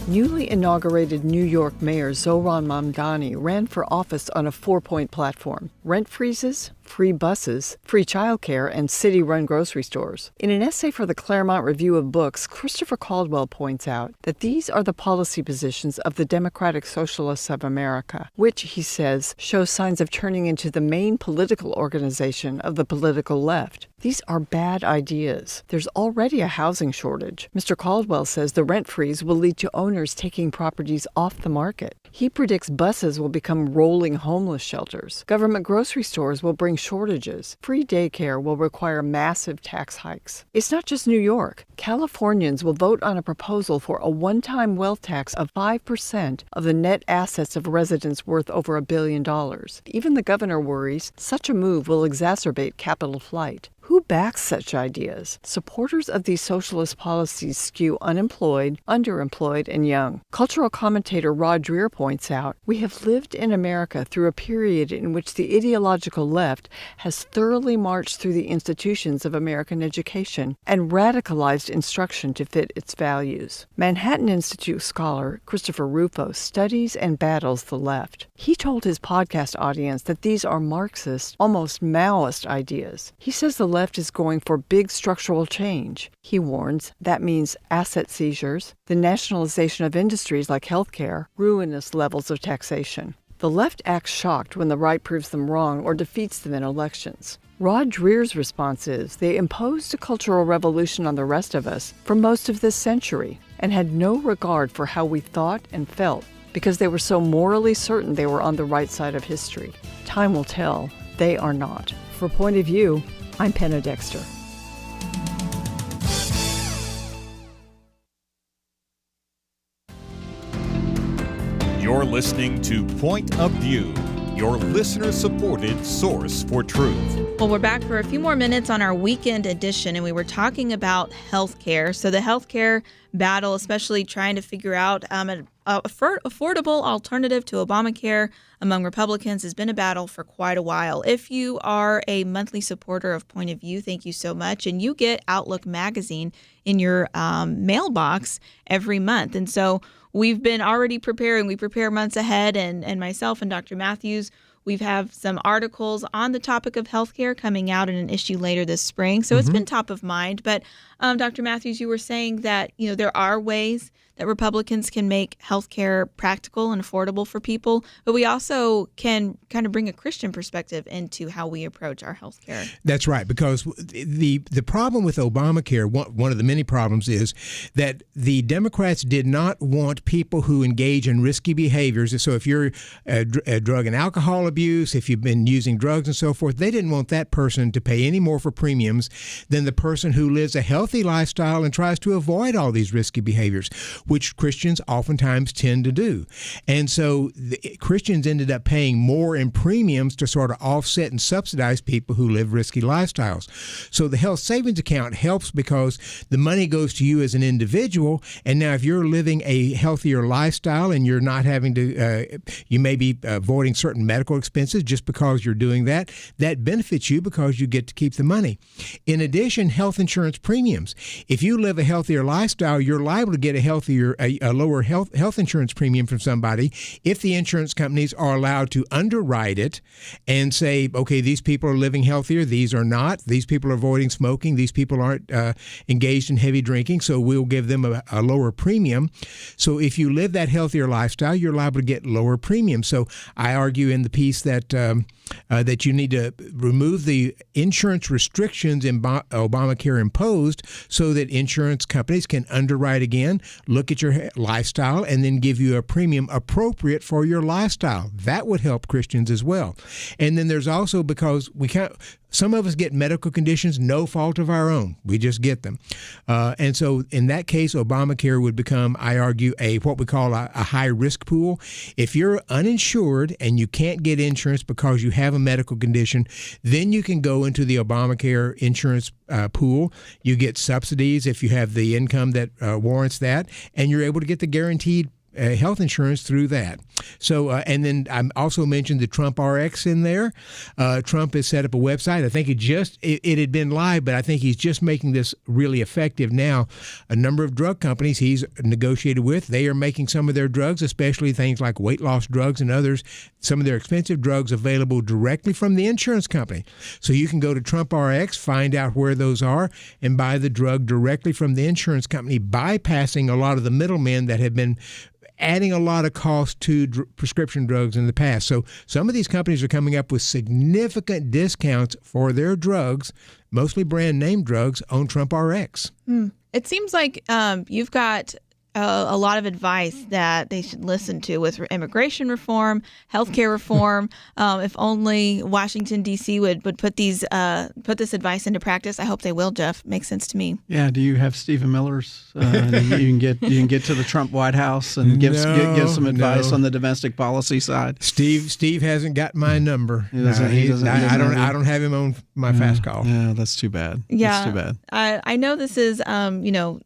Newly inaugurated New York Mayor Zohran Mamdani ran for office on a 4-point platform: rent freezes, free buses, free childcare, and city-run grocery stores. In an essay for the Claremont Review of Books, Christopher Caldwell points out that these are the policy positions of the Democratic Socialists of America, which, he says, shows signs of turning into the main political organization of the political left. These are bad ideas. There's already a housing shortage. Mr. Caldwell says the rent freeze will lead to owners taking properties off the market. He predicts buses will become rolling homeless shelters. Government grocery stores will bring shortages. Free daycare will require massive tax hikes. It's not just New York. Californians will vote on a proposal for a one-time wealth tax of 5% of the net assets of residents worth over $1 billion. Even the governor worries such a move will exacerbate capital flight. Who backs such ideas? Supporters of these socialist policies skew unemployed, underemployed, and young. Cultural commentator Rod Dreher points out, we have lived in America through a period in which the ideological left has thoroughly marched through the institutions of American education and radicalized instruction to fit its values. Manhattan Institute scholar Christopher Rufo studies and battles the left. He told his podcast audience that these are Marxist, almost Maoist ideas. He says the left is going for big structural change. He warns that means asset seizures, the nationalization of industries like healthcare, ruinous levels of taxation. The left acts shocked when the right proves them wrong or defeats them in elections. Rod Dreher's response is they imposed a cultural revolution on the rest of us for most of this century and had no regard for how we thought and felt because they were so morally certain they were on the right side of history. Time will tell. They are not. For Point of View, I'm Penna Dexter. You're listening to Point of View, your listener-supported source for truth. Well, we're back for a few more minutes on our weekend edition, and we were talking about healthcare. So the healthcare battle, especially trying to figure out an affordable alternative to Obamacare among Republicans, has been a battle for quite a while. If you are a monthly supporter of Point of View, thank you so much. And you get Outlook magazine in your mailbox every month. And so we've been already preparing. We prepare months ahead, and myself and Dr. Matthews, We have some articles on the topic of healthcare coming out in an issue later this spring. So it's been top of mind. But Dr. Matthews, you were saying that, there are ways that Republicans can make healthcare practical and affordable for people, but we also can kind of bring a Christian perspective into how we approach our healthcare. That's right, because the problem with Obamacare, one of the many problems, is that the Democrats did not want people who engage in risky behaviors. So if you're a drug and alcohol abuse, if you've been using drugs and so forth, they didn't want that person to pay any more for premiums than the person who lives a healthy lifestyle and tries to avoid all these risky behaviors, which Christians oftentimes tend to do. And so Christians ended up paying more in premiums to sort of offset and subsidize people who live risky lifestyles. So the health savings account helps because the money goes to you as an individual. And now if you're living a healthier lifestyle and you're not having to, you may be avoiding certain medical expenses just because you're doing that, that benefits you because you get to keep the money. In addition, health insurance premiums. If you live a healthier lifestyle, you're liable to get a lower health insurance premium from somebody if the insurance companies are allowed to underwrite it and say, okay, these people are living healthier, these are not. These people are avoiding smoking, these people aren't engaged in heavy drinking, so we'll give them a lower premium. So if you live that healthier lifestyle, you're liable to get lower premiums. So I argue in the piece that that you need to remove the insurance restrictions Obamacare imposed so that insurance companies can underwrite again, look at your lifestyle, and then give you a premium appropriate for your lifestyle. That would help Christians as well. And then there's also, because some of us get medical conditions, no fault of our own. We just get them. And so in that case, Obamacare would become, I argue, what we call a high-risk pool. If you're uninsured and you can't get insurance because you have a medical condition, then you can go into the Obamacare insurance pool. You get subsidies if you have the income that warrants that, and you're able to get the guaranteed health insurance through that. So, and then I also mentioned the Trump RX in there. Trump has set up a website. I think it had been live, but I think he's just making this really effective now. A number of drug companies he's negotiated with, they are making some of their drugs, especially things like weight loss drugs and others, some of their expensive drugs available directly from the insurance company. So you can go to Trump RX, find out where those are, and buy the drug directly from the insurance company, bypassing a lot of the middlemen that have been adding a lot of cost to prescription drugs in the past. So some of these companies are coming up with significant discounts for their drugs, mostly brand name drugs, on Trump RX. It seems like you've got a lot of advice that they should listen to with immigration reform, healthcare reform. If only Washington, D.C. would put this advice into practice. I hope they will, Jeff. Makes sense to me. Yeah. Do you have Stephen Miller's? You can get to the Trump White House and give some advice on the domestic policy side. Steve hasn't got my number. I don't have him on my fast call. Yeah, that's too bad. Yeah, that's too bad. I know this is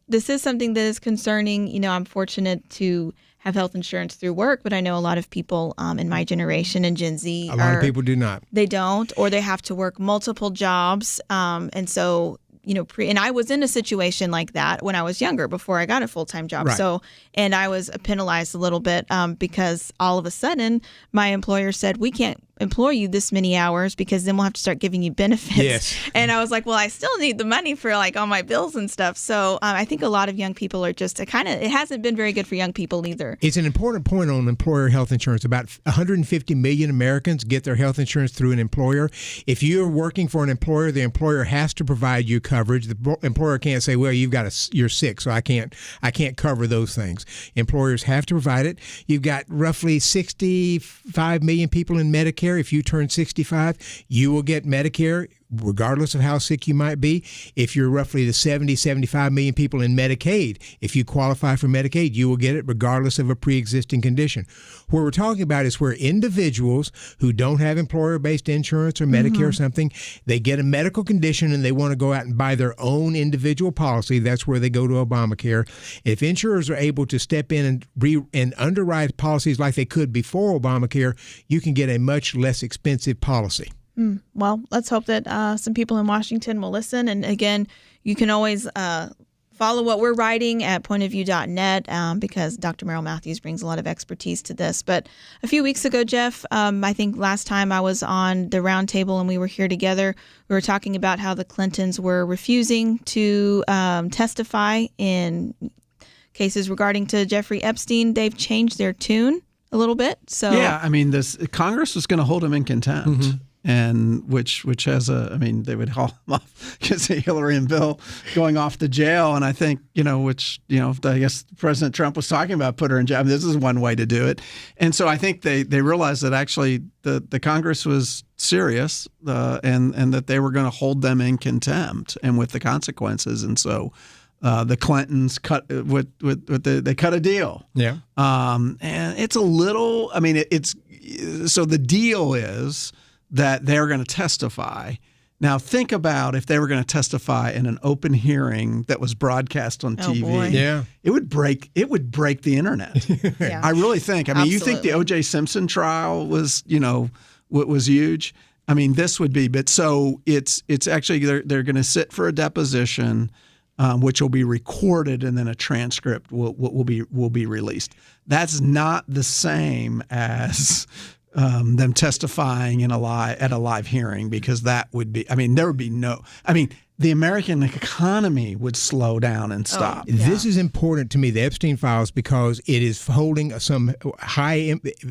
this is something that is concerning. I'm fortunate to have health insurance through work, but I know a lot of people in my generation and Gen Z. A lot of people do not. They don't, or they have to work multiple jobs. And so, and I was in a situation like that when I was younger, before I got a full-time job. Right. So, and I was penalized a little bit because all of a sudden my employer said, we can't employ you this many hours because then we'll have to start giving you benefits. Yes. And I was like, well, I still need the money for like all my bills and stuff. So I think a lot of young people are just it hasn't been very good for young people either. It's an important point on employer health insurance. About 150 million Americans get their health insurance through an employer. If you're working for an employer, the employer has to provide you coverage. The employer can't say, well, you're sick, so I can't cover those things. Employers have to provide it. You've got roughly 65 million people in Medicare. If you turn 65, you will get Medicare regardless of how sick you might be. If you're roughly the 75 million people in Medicaid, if you qualify for Medicaid, you will get it regardless of a pre-existing condition. What we're talking about is where individuals who don't have employer-based insurance or Medicare or something, they get a medical condition and they want to go out and buy their own individual policy. That's where they go to Obamacare. If insurers are able to step in and underwrite policies like they could before Obamacare, you can get a much less expensive policy. Well, let's hope that some people in Washington will listen. And again, you can always follow what we're writing at pointofview.net because Dr. Merrill Matthews brings a lot of expertise to this. But a few weeks ago, Jeff, I think last time I was on the roundtable and we were here together, we were talking about how the Clintons were refusing to testify in cases regarding to Jeffrey Epstein. They've changed their tune a little bit. So yeah, I mean, this Congress was going to hold him in contempt. And which has they would haul him off because of Hillary and Bill going off to jail. And I think, I guess President Trump was talking about put her in jail. I mean, this is one way to do it. And so I think they realized that actually the Congress was serious and that they were going to hold them in contempt and with the consequences. And so the Clintons cut they cut a deal. Yeah. And it's a little, so the deal is that they're going to testify. Now, think about if they were going to testify in an open hearing that was broadcast on TV. Boy. Yeah. It would break the internet. Yeah. I really think. You think the O.J. Simpson trial was huge? I mean, this would be. But so it's actually they're going to sit for a deposition, which will be recorded, and then a transcript will be released. That's not the same as them testifying at a live hearing, because that would be, there would be the American economy would slow down and stop. This is important to me, the Epstein files, because it is holding some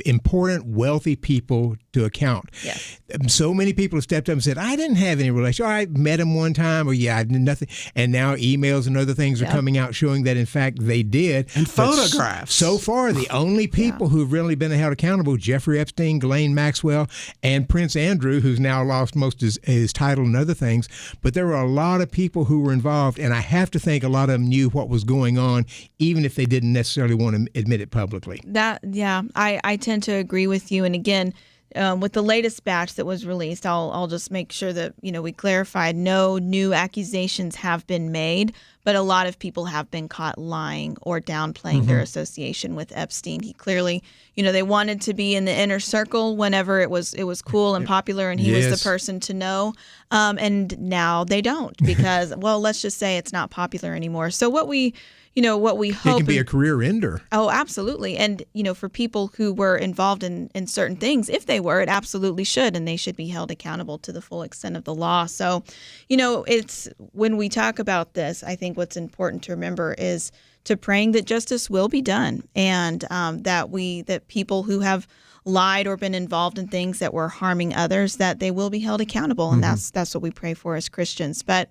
important, wealthy people to account. Yes. So many people have stepped up and said, I didn't have any relation. I met him one time, or I did nothing. And now emails and other things are coming out showing that, in fact, they did. And photographs. So far, the only people who've really been held accountable, Jeffrey Epstein, Ghislaine Maxwell, and Prince Andrew, who's now lost most of his title and other things. But there were a lot of people who were involved, and I have to think a lot of them knew what was going on, even if they didn't necessarily want to admit it publicly. I tend to agree with you. And again, with the latest batch that was released, I'll just make sure that we clarified no new accusations have been made, but a lot of people have been caught lying or downplaying their association with Epstein. He clearly, they wanted to be in the inner circle whenever it was cool and popular, and he was the person to know. And now they don't, because let's just say it's not popular anymore. So what we hope, it can be a career ender. Oh, absolutely. And, for people who were involved in certain things, if they were, it absolutely should, and they should be held accountable to the full extent of the law. So, it's when we talk about this, I think what's important to remember is to praying that justice will be done, and that people who have lied or been involved in things that were harming others, that they will be held accountable. And that's what we pray for as Christians. But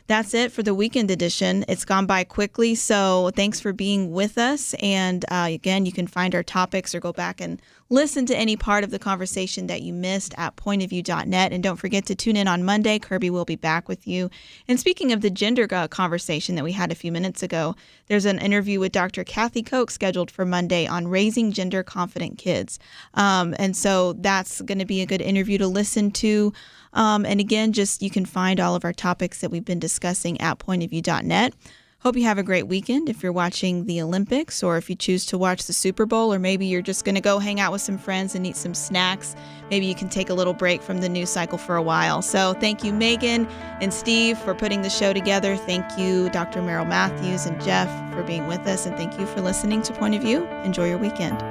that's it for the weekend edition. It's gone by quickly, so thanks for being with us. And again, you can find our topics or go back and listen to any part of the conversation that you missed at pointofview.net. And don't forget to tune in on Monday. Kirby will be back with you. And speaking of the gender conversation that we had a few minutes ago, there's an interview with Dr. Kathy Koch scheduled for Monday on raising gender-confident kids. And so that's going to be a good interview to listen to. And again, you can find all of our topics that we've been discussing at pointofview.net. Hope you have a great weekend if you're watching the Olympics, or if you choose to watch the Super Bowl, or maybe you're just going to go hang out with some friends and eat some snacks. Maybe you can take a little break from the news cycle for a while. So thank you, Megan and Steve, for putting the show together. Thank you, Dr. Merrill Matthews and Jeff, for being with us. And thank you for listening to Point of View. Enjoy your weekend.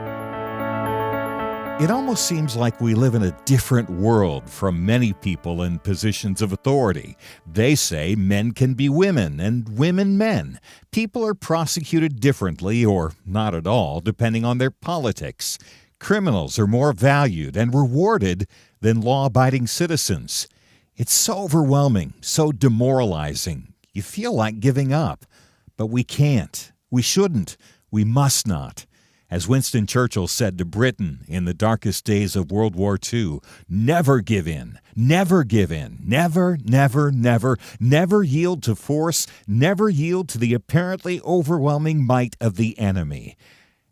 It almost seems like we live in a different world from many people in positions of authority. They say men can be women and women men. People are prosecuted differently, or not at all, depending on their politics. Criminals are more valued and rewarded than law-abiding citizens. It's so overwhelming, so demoralizing. You feel like giving up. But we can't. We shouldn't. We must not. As Winston Churchill said to Britain in the darkest days of World War II, never give in, never give in, never, never, never, never yield to force, never yield to the apparently overwhelming might of the enemy.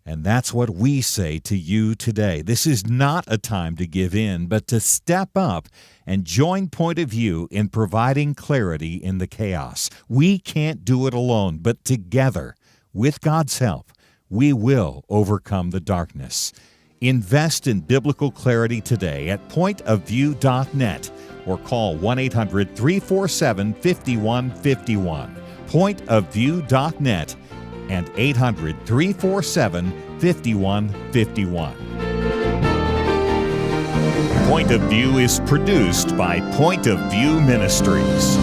And that's what we say to you today. This is not a time to give in, but to step up and join Point of View in providing clarity in the chaos. We can't do it alone, but together, with God's help, we will overcome the darkness. Invest in biblical clarity today at pointofview.net or call 1-800-347-5151. pointofview.net and 800-347-5151. Point of View is produced by Point of View Ministries.